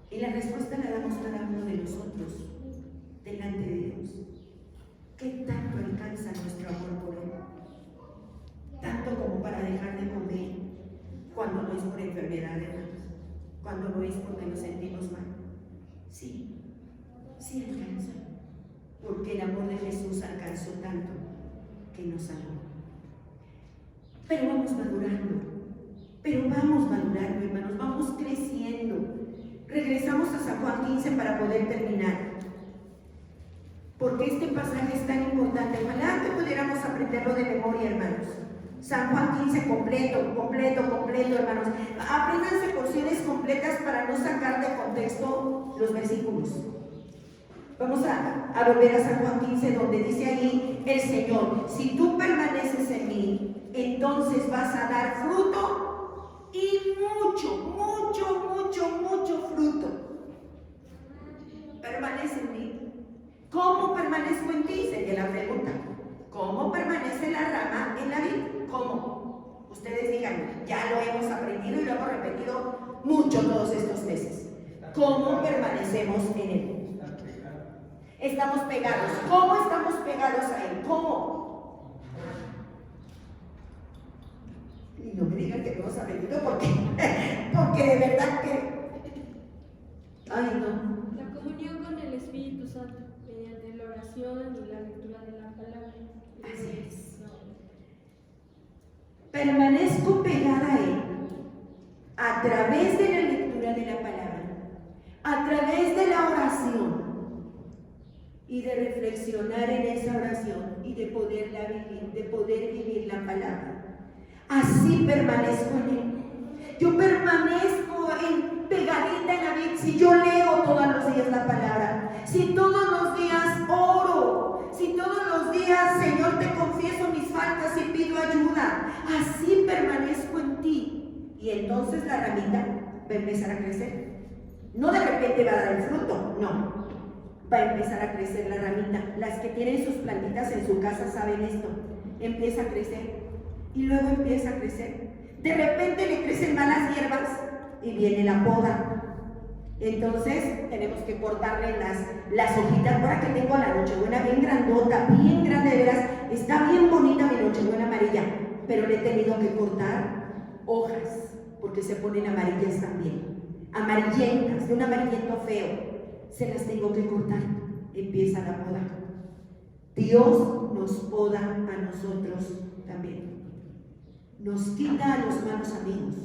Y la respuesta la damos cada uno de nosotros delante de Dios. ¿Qué tanto alcanza nuestro amor por Él? Tanto como para dejar de comer cuando no es por enfermedad, hermanos, cuando no es porque nos sentimos mal. Sí, sí alcanza, porque el amor de Jesús alcanzó tanto que nos amó. Pero vamos madurando, hermanos, vamos creciendo. Regresamos a San Juan 15 para poder terminar, porque este pasaje es tan importante. Ojalá que pudiéramos aprenderlo de memoria, hermanos. San Juan 15 completo, hermanos. Apréndanse porciones completas para no sacar de contexto los versículos. Vamos a volver a San Juan 15, donde dice ahí el Señor: si tú permaneces en mí, entonces vas a dar fruto, y mucho fruto. Permanece en mí. ¿Cómo permanezco en ti? Sería la pregunta. ¿Cómo permanece la rama en la vid? ¿Cómo? Ustedes digan, ya lo hemos aprendido y lo hemos repetido mucho todos estos meses. ¿Cómo permanecemos en Él? Estamos pegados. ¿Cómo estamos pegados a Él? ¿Cómo? Y no me digan que no hemos aprendido, porque de verdad que... Ay, no. La comunión con el Espíritu Santo, mediante la oración y la lectura de la palabra. Así es. Permanezco pegada a Él a través de la lectura de la palabra, a través de la oración, y de reflexionar en esa oración y de poderla vivir, de poder vivir la palabra. Así permanezco en Él. Yo permanezco pegadita en la vid si yo leo todos los días la palabra, si todos los días oro, si todos los días, Señor, te confieso mis faltas y pido ayuda. Así permanezco en ti. Y entonces la ramita va a empezar a crecer. No de repente va a dar el fruto, no. Va a empezar a crecer la ramita. Las que tienen sus plantitas en su casa saben esto. Empieza a crecer y luego empieza a crecer. De repente le crecen malas hierbas y viene la poda. Entonces tenemos que cortarle las hojitas. Ahora que tengo la nochebuena bien grandota, bien grande, de veras, está bien bonita mi nochebuena amarilla, pero le he tenido que cortar hojas porque se ponen amarillas también, amarillentas, de un amarillento feo, se las tengo que cortar. Empieza la poda. Dios nos poda a nosotros también, nos quita a los malos amigos.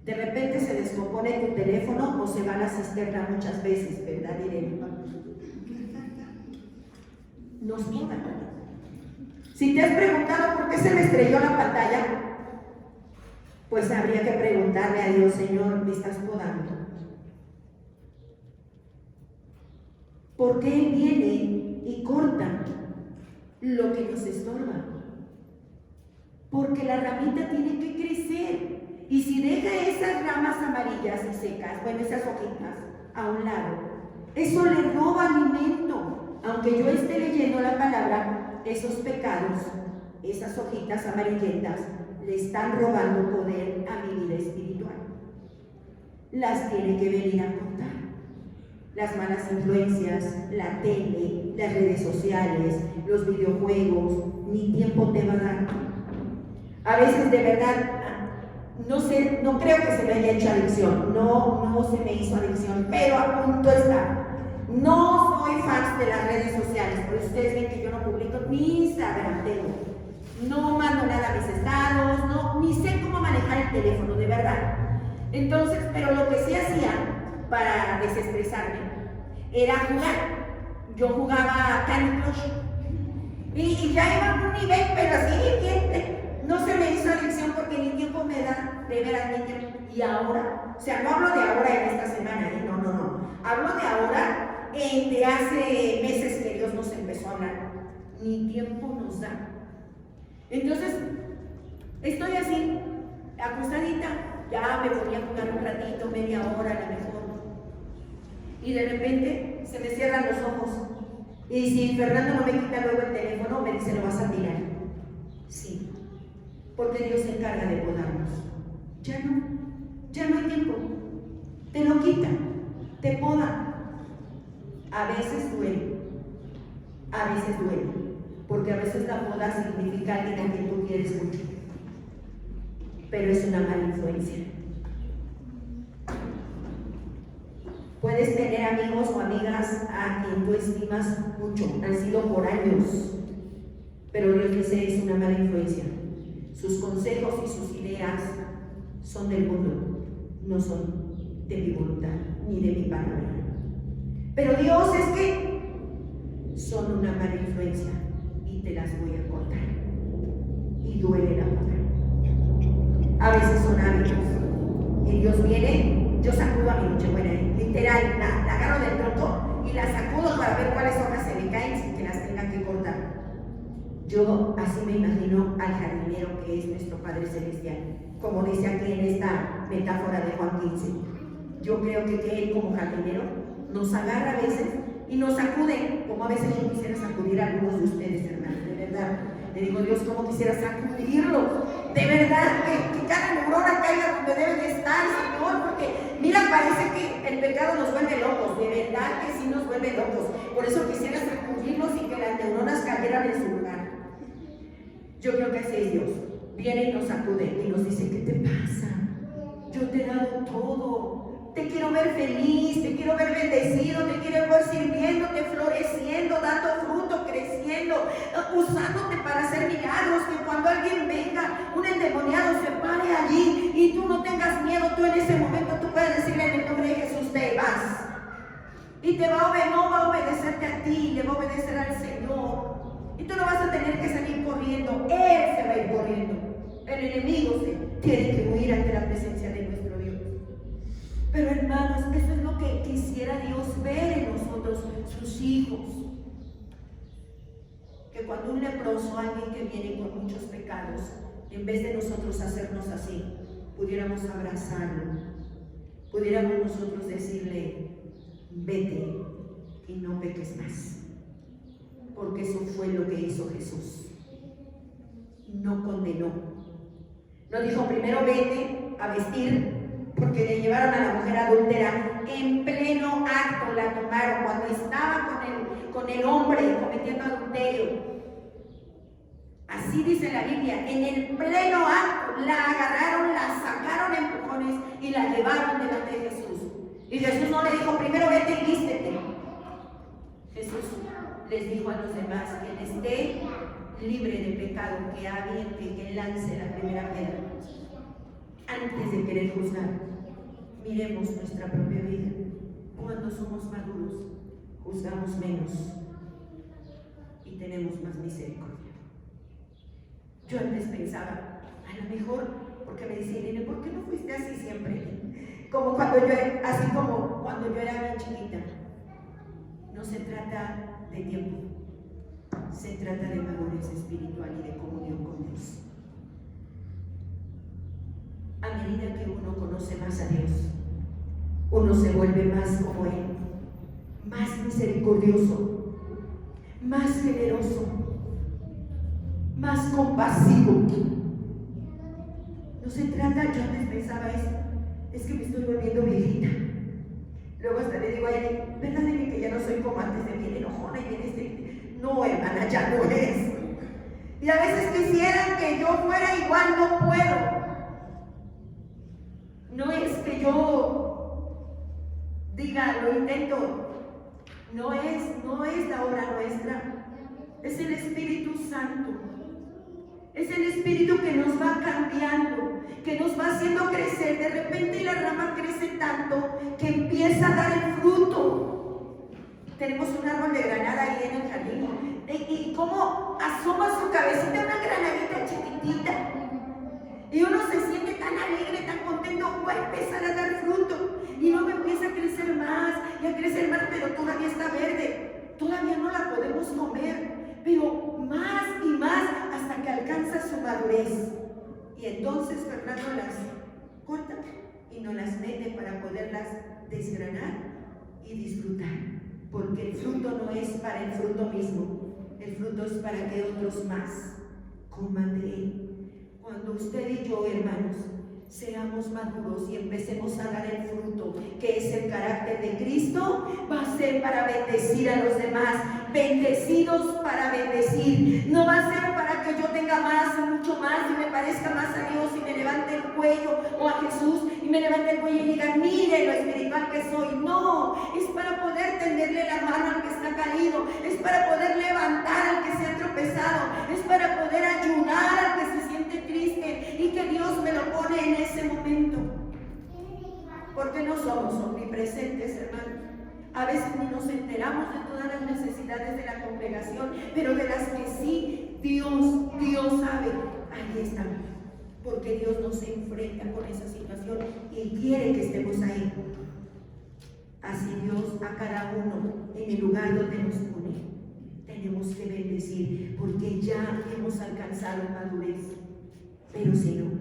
De repente se descompone tu teléfono o se va a la cisterna muchas veces, ¿verdad, Irene? Nos poda. Si te has preguntado por qué se me estrelló la pantalla, pues habría que preguntarle a Dios: Señor, ¿me estás podando? Porque Él viene y corta lo que nos estorba. Porque la ramita tiene que crecer. Y si deja esas ramas amarillas y secas, bueno, esas hojitas a un lado, eso le roba alimento. Aunque yo esté leyendo la palabra, esos pecados, esas hojitas amarillentas, le están robando poder a mi vida espiritual. Las tiene que venir a cortar. Las malas influencias, la tele, las redes sociales, los videojuegos, ni tiempo te va a dar. A veces, de verdad, no sé, no creo que se me haya hecho adicción, no se me hizo adicción, pero a punto está. No soy fan de las redes sociales, pero ustedes ven que yo no publico ni Instagram tengo, no mando nada a mis estados, no, ni sé cómo manejar el teléfono, de verdad. Entonces, pero lo que sí hacía para desestresarme era jugar. Yo jugaba Candy Crush y ya iba a un nivel, pero así, no se me hizo adicción porque ni tiempo me da, de veras, ni tiempo. Y ahora, o sea, no hablo de ahora en esta semana, no. Hablo de ahora, de hace meses que Dios nos empezó a hablar. Ni tiempo nos da. Entonces, estoy así, acostadita, ya me ponía a jugar un ratito, media hora a lo mejor. Y de repente se me cierran los ojos. Y si Fernando no me quita luego el teléfono, me dice: ¿lo vas a tirar? Sí. Porque Dios se encarga de podarnos. Ya no hay tiempo. Te lo quita, te poda. A veces duele, porque a veces la poda significa alguien a quien tú quieres mucho, pero es una mala influencia. Puedes tener amigos o amigas a quien tú estimas mucho, han sido por años, pero Dios dice: es una mala influencia. Sus consejos y sus ideas son del mundo, no son de mi voluntad ni de mi palabra. Pero Dios es que son una mala influencia y te las voy a cortar. Y duele la poda. A veces son hábitos. Y Dios viene, yo sacudo a mi nochebuena, literal, la agarro del tronco y la sacudo para ver cuáles hojas se me caen sin que las tenga que cortar. Yo así me imagino al jardinero que es nuestro Padre Celestial, como dice aquí en esta metáfora de Juan 15. Yo creo que Él como jardinero nos agarra a veces y nos sacude, como a veces yo quisiera sacudir a algunos de ustedes, hermanos, de verdad. Le digo: Dios, cómo quisiera sacudirlos, de verdad, que cada neurona caiga donde debe de estar, Señor, porque mira, parece que el pecado nos vuelve locos, de verdad que sí nos vuelve locos. Por eso quisiera sacudirlos y que las neuronas cayeran en su lugar. Yo creo que así es Dios. Viene y nos sacude y nos dice: ¿qué te pasa? Yo te he dado todo. Te quiero ver feliz, te quiero ver bendecido, te quiero ver sirviéndote, floreciendo, dando fruto, creciendo, usándote para hacer milagros. Que cuando alguien venga, un endemoniado se pare allí y tú no tengas miedo, tú en ese momento tú puedes decirle: en el nombre de Jesús, te vas. Y te va no va a obedecerte a ti, le va a obedecer al Señor. Y tú no vas a tener que salir corriendo, Él se va a ir corriendo. El enemigo tiene que huir ante la presencia de nuestro Dios. Pero hermanos, eso es lo que quisiera Dios ver en nosotros, sus hijos. Que cuando un leproso, alguien que viene con muchos pecados, en vez de nosotros hacernos así, pudiéramos abrazarlo, pudiéramos nosotros decirle: vete y no peques más. Porque eso fue lo que hizo Jesús. No condenó. No dijo: primero vete a vestir porque le llevaron a la mujer adúltera en pleno acto, la tomaron cuando estaba con el hombre cometiendo adulterio. Así dice la Biblia, en el pleno acto la agarraron, la sacaron en empujones y la llevaron delante de Jesús. Y Jesús no le dijo, primero vete y vístete. Jesús les dijo a los demás, quien esté libre de pecado, que aviente, que lance la primera piedra. Antes de querer juzgar, miremos nuestra propia vida. Cuando somos maduros, juzgamos menos y tenemos más misericordia. Yo antes pensaba, a lo mejor, porque me decía, Irene, ¿por qué no fuiste así siempre? Así como cuando yo era bien chiquita. No se trata de tiempo, se trata de madurez espiritual y de comunión con Dios. A medida que uno conoce más a Dios, uno se vuelve más como Él, más misericordioso, más generoso, más compasivo. No se trata, yo antes pensaba eso, es que me estoy volviendo viejita. Luego hasta le digo a ella, ¿verdad que ya no soy como antes, de bien enojona y bien No, hermana, ya no es. Y a veces quisieran que yo fuera igual, no puedo. No es que yo diga, lo intento. No es la obra nuestra. Es el Espíritu Santo. Es el Espíritu que nos va cambiando, que nos va haciendo crecer. De repente la rama crece tanto que empieza a dar el fruto. Tenemos un árbol de granada ahí en el jardín. Y cómo asoma su cabecita, una granadita chiquitita. Y uno se siente tan alegre, tan contento, va a empezar a dar fruto. Y luego empieza a crecer más, y a crecer más, pero todavía está verde. Todavía no la podemos comer, pero más y más hasta que alcanza su madurez. Y entonces Fernando las corta y nos las mete para poderlas desgranar y disfrutar. Porque el fruto no es para el fruto mismo, el fruto es para que otros más coman de él. Cuando usted y yo, hermanos, seamos maduros y empecemos a dar el fruto, que es el carácter de Cristo, va a ser para bendecir a los demás, bendecidos para bendecir. No va a ser para que yo tenga más, mucho más, y me parezca más a Dios y me levante el cuello, o a Jesús y me levante el cuello y diga, mire lo espiritual que soy. No, es para poder tenderle la mano al que está caído, es para poder levantar al que se ha tropezado, es para poder ayudar al que se siente triste y que Dios me lo pone en ese momento. Porque no somos omnipresentes, hermanos. A veces ni nos enteramos de todas las necesidades de la congregación, pero de las que sí Dios sabe, ahí estamos. Porque Dios nos enfrenta con esa situación y quiere que estemos ahí. Así Dios a cada uno en el lugar donde nos pone, tenemos que bendecir, porque ya hemos alcanzado madurez. Pero si no,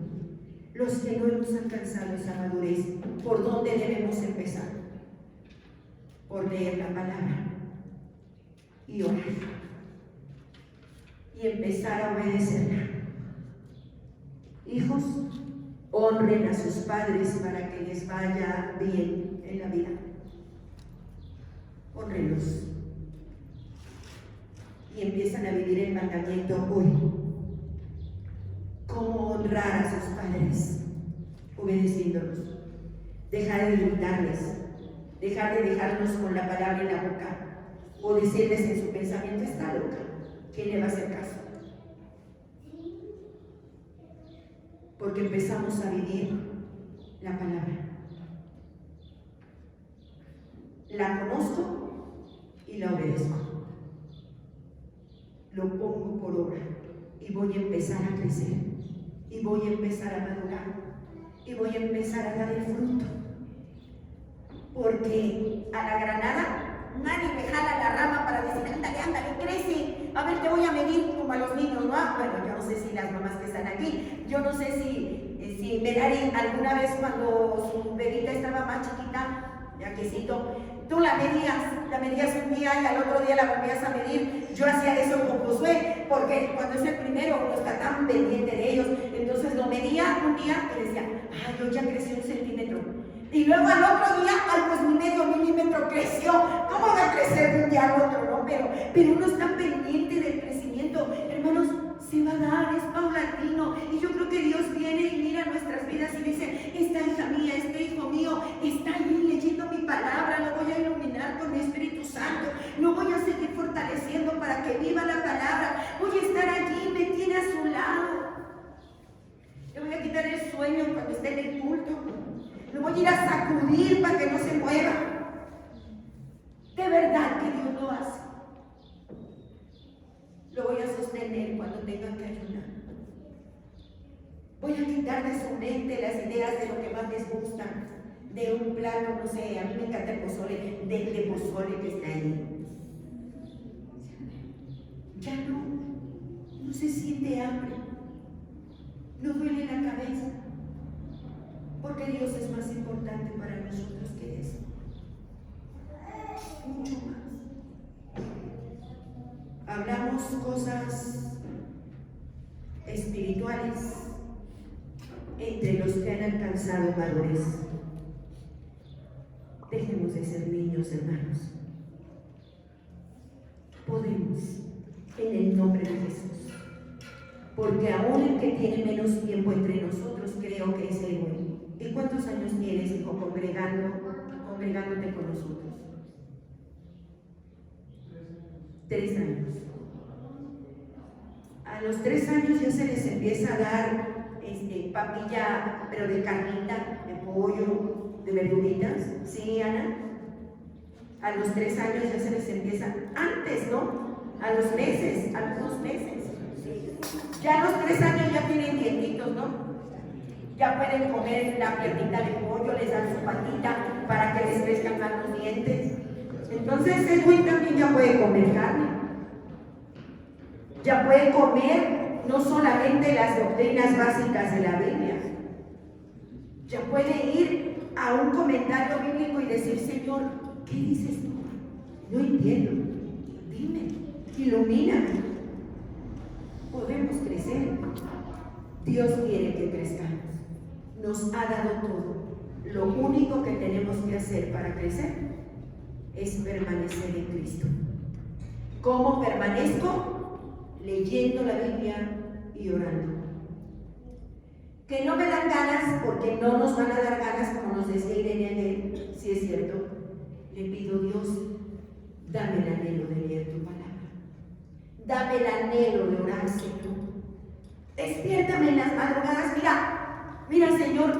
los que no hemos alcanzado esa madurez, ¿por dónde debemos empezar? Por leer la palabra y orar y empezar a obedecerla. Hijos, honren a sus padres para que les vaya bien en la vida. Honrenlos. Y empiezan a vivir el mandamiento hoy. ¿Cómo honrar a sus padres? Obedeciéndolos. Dejar de limitarles. Dejar de dejarnos con la palabra en la boca. O decirles en su pensamiento, está loca. ¿Quién le va a hacer caso? Porque empezamos a vivir la palabra. La conozco y la obedezco. Lo pongo por obra y voy a empezar a crecer y voy a empezar a madurar y voy a empezar a dar el fruto. Porque a la granada nadie me jala la rama para decir, ándale, crece, a ver, te voy a medir como a los niños, ¿no? Bueno, yo no sé si las mamás que están aquí, yo no sé si Merari alguna vez cuando su bebita estaba más chiquita, yaquecito, tú la medías un día y al otro día la volvías a medir. Yo hacía eso con Josué, porque cuando es el primero uno está tan pendiente de ellos, entonces lo medía un día y decía, Ay, yo ya crecí 1 centímetro. Y luego al otro día, ay, pues mi medio milímetro creció. ¿Cómo va a crecer de un día al otro, no? Pero uno está pendiente del crecimiento. Hermanos, se va a dar, es paulatino. Y yo creo que Dios viene y mira nuestras vidas y dice, esta hija mía, este hijo mío, está ahí leyendo mi palabra, lo voy a iluminar con mi Espíritu Santo, lo voy a seguir fortaleciendo para que viva la palabra, voy a estar allí, me tiene a su lado. Le voy a quitar el sueño cuando esté en el culto, lo voy a ir a sacudir para que no se mueva. De verdad que Dios lo hace. Lo voy a sostener cuando tenga que ayudar. Voy a quitar de su mente las ideas de lo que más les gusta, de un plato, no sé, a mí me encanta el pozole, del pozole que está ahí. Ya no se siente hambre, no duele la cabeza, porque Dios es más importante para nosotros que eso. Mucho más. Hablamos cosas espirituales entre los que han alcanzado madurez. Dejemos de ser niños, hermanos. Podemos, en el nombre de Jesús. Porque aún el que tiene menos tiempo entre nosotros, creo que es el bueno. ¿Y cuántos años tienes, hijo, congregándote con nosotros? 3 años. A los 3 años ya se les empieza a dar papilla, pero de carnita, de pollo, de verduritas. ¿Sí, Ana? A los 3 años ya se les empieza, antes, ¿no? A los meses, algunos meses. Ya a los 3 años ya tienen dientitos, ¿no? Ya pueden comer la piernita de pollo, les dan su patita para que les crezcan más los dientes. Entonces el güey también ya puede comer carne. Ya puede comer no solamente las doctrinas básicas de la Biblia. Ya puede ir a un comentario bíblico y decir, Señor, ¿qué dices tú? No entiendo. Dime, ilumíname. Podemos crecer. Dios quiere que crezcamos. Nos ha dado todo. Lo único que tenemos que hacer para crecer es permanecer en Cristo. ¿Cómo permanezco? Leyendo la Biblia y orando. Que no me dan ganas, porque no nos van a dar ganas, como nos decía Irene, si es cierto. Le pido, Dios, dame el anhelo de leer tu palabra. Dame el anhelo de orar, Señor. Despiértame en las madrugadas. Mira, Señor,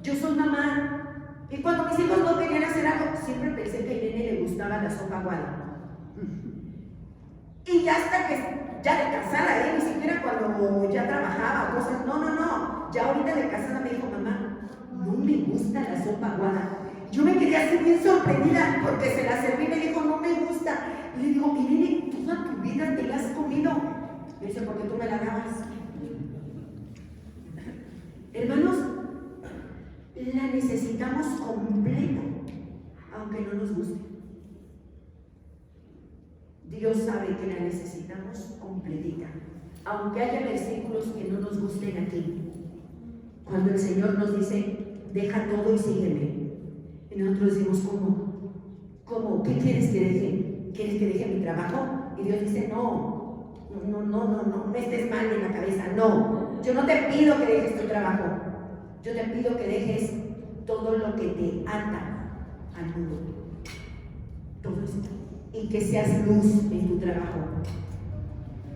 yo soy mamá. Y cuando mis hijos no querían hacer algo, siempre pensé que a Irene le gustaba la sopa aguada. Y ya hasta que ya de casada, ni siquiera cuando ya trabajaba, cosas, no, ya ahorita de casada me dijo, mamá, no me gusta la sopa aguada. Yo me quedé así bien sorprendida porque se la serví y me dijo, no me gusta. Y le digo, Irene, toda tu vida te la has comido. Me dice, porque tú me la dabas. Hermanos, la necesitamos completa, aunque no nos guste. Dios sabe que la necesitamos completita, aunque haya versículos que no nos gusten aquí. Cuando el Señor nos dice, deja todo y sígueme, y nosotros decimos, ¿cómo? ¿Qué quieres que deje? ¿Quieres que deje mi trabajo? Y Dios dice, no estés mal en la cabeza, no. Yo no te pido que dejes tu trabajo, yo te pido que dejes todo lo que te ata al mundo. Todo esto. Y que seas luz en tu trabajo.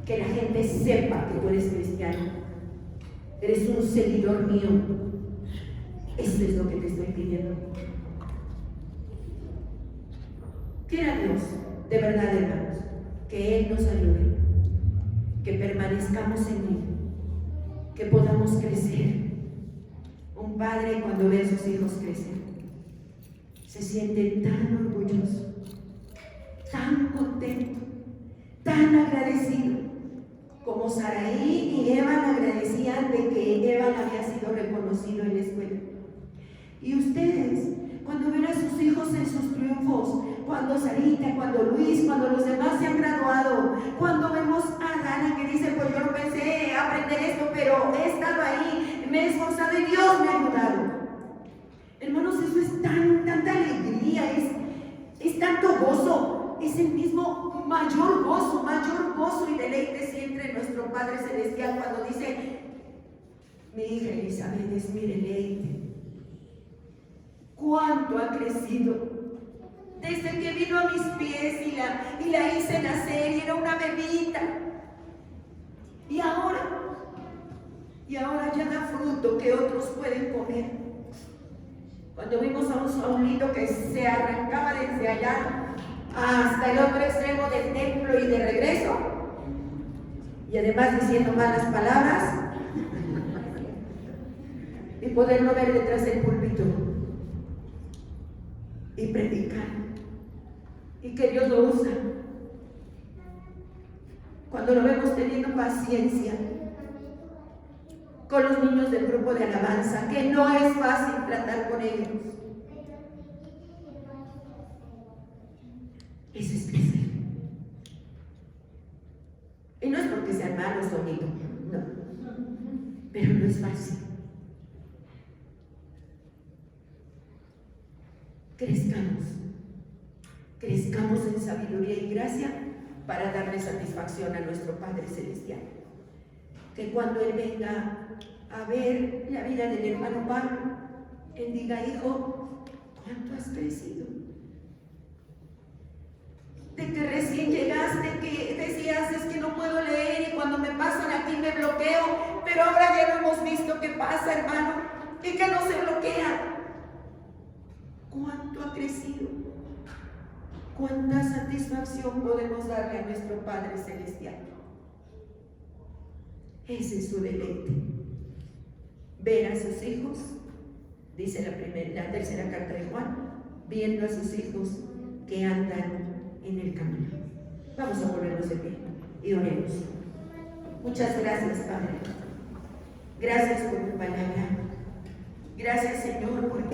Que la gente sepa que tú eres cristiano. Eres un seguidor mío. Eso es lo que te estoy pidiendo. Quiera Dios, de verdad, hermanos, que Él nos ayude, que permanezcamos en Él, que podamos crecer. Un padre, cuando ve a sus hijos crecer, se siente tan orgulloso, tan contento, tan agradecido, como Saraí y Evan agradecían de que Evan había sido reconocido en la escuela. Y ustedes, cuando ven a sus hijos en sus triunfos, cuando Sarita, cuando Luis, cuando los demás se han graduado, cuando vemos a Dana que dice, pues yo no pensé aprender esto, pero he estado ahí, me he esforzado y Dios me ha ayudado. Hermanos, eso es tanta alegría, es tanto gozo, es el mismo mayor gozo y deleite siempre nuestro Padre Celestial cuando dice: mi hija Elizabeth es mi deleite. ¿Cuánto ha crecido? Desde que vino a mis pies y la hice nacer y era una bebita. Y ahora ya da fruto que otros pueden comer. Cuando vimos a un Saulito que se arrancaba desde allá hasta el otro extremo del templo y de regreso, y además diciendo malas palabras, y poderlo ver detrás del púlpito y predicar, y que Dios lo usa. Cuando lo vemos teniendo paciencia con los niños del grupo de alabanza, que no es fácil tratar con ellos, eso es crecer. Y no es porque sean malos o niños, no, pero no es fácil. Crezcamos en sabiduría y gracia para darle satisfacción a nuestro Padre Celestial. Que cuando Él venga a ver la vida del hermano Pablo, Él diga: hijo, ¿cuánto has crecido? De que recién llegaste, que decías: es que no puedo leer y cuando me pasan aquí me bloqueo, pero ahora ya lo hemos visto que pasa, hermano, y que no se bloquea. ¿Cuánto ha crecido? ¿Cuánta satisfacción podemos darle a nuestro Padre Celestial? Ese es su deleite. Ver a sus hijos, dice la tercera carta de Juan, viendo a sus hijos que andan en el camino. Vamos a ponernos de pie y oremos. Muchas gracias, Padre. Gracias por tu palabra. Gracias, Señor, porque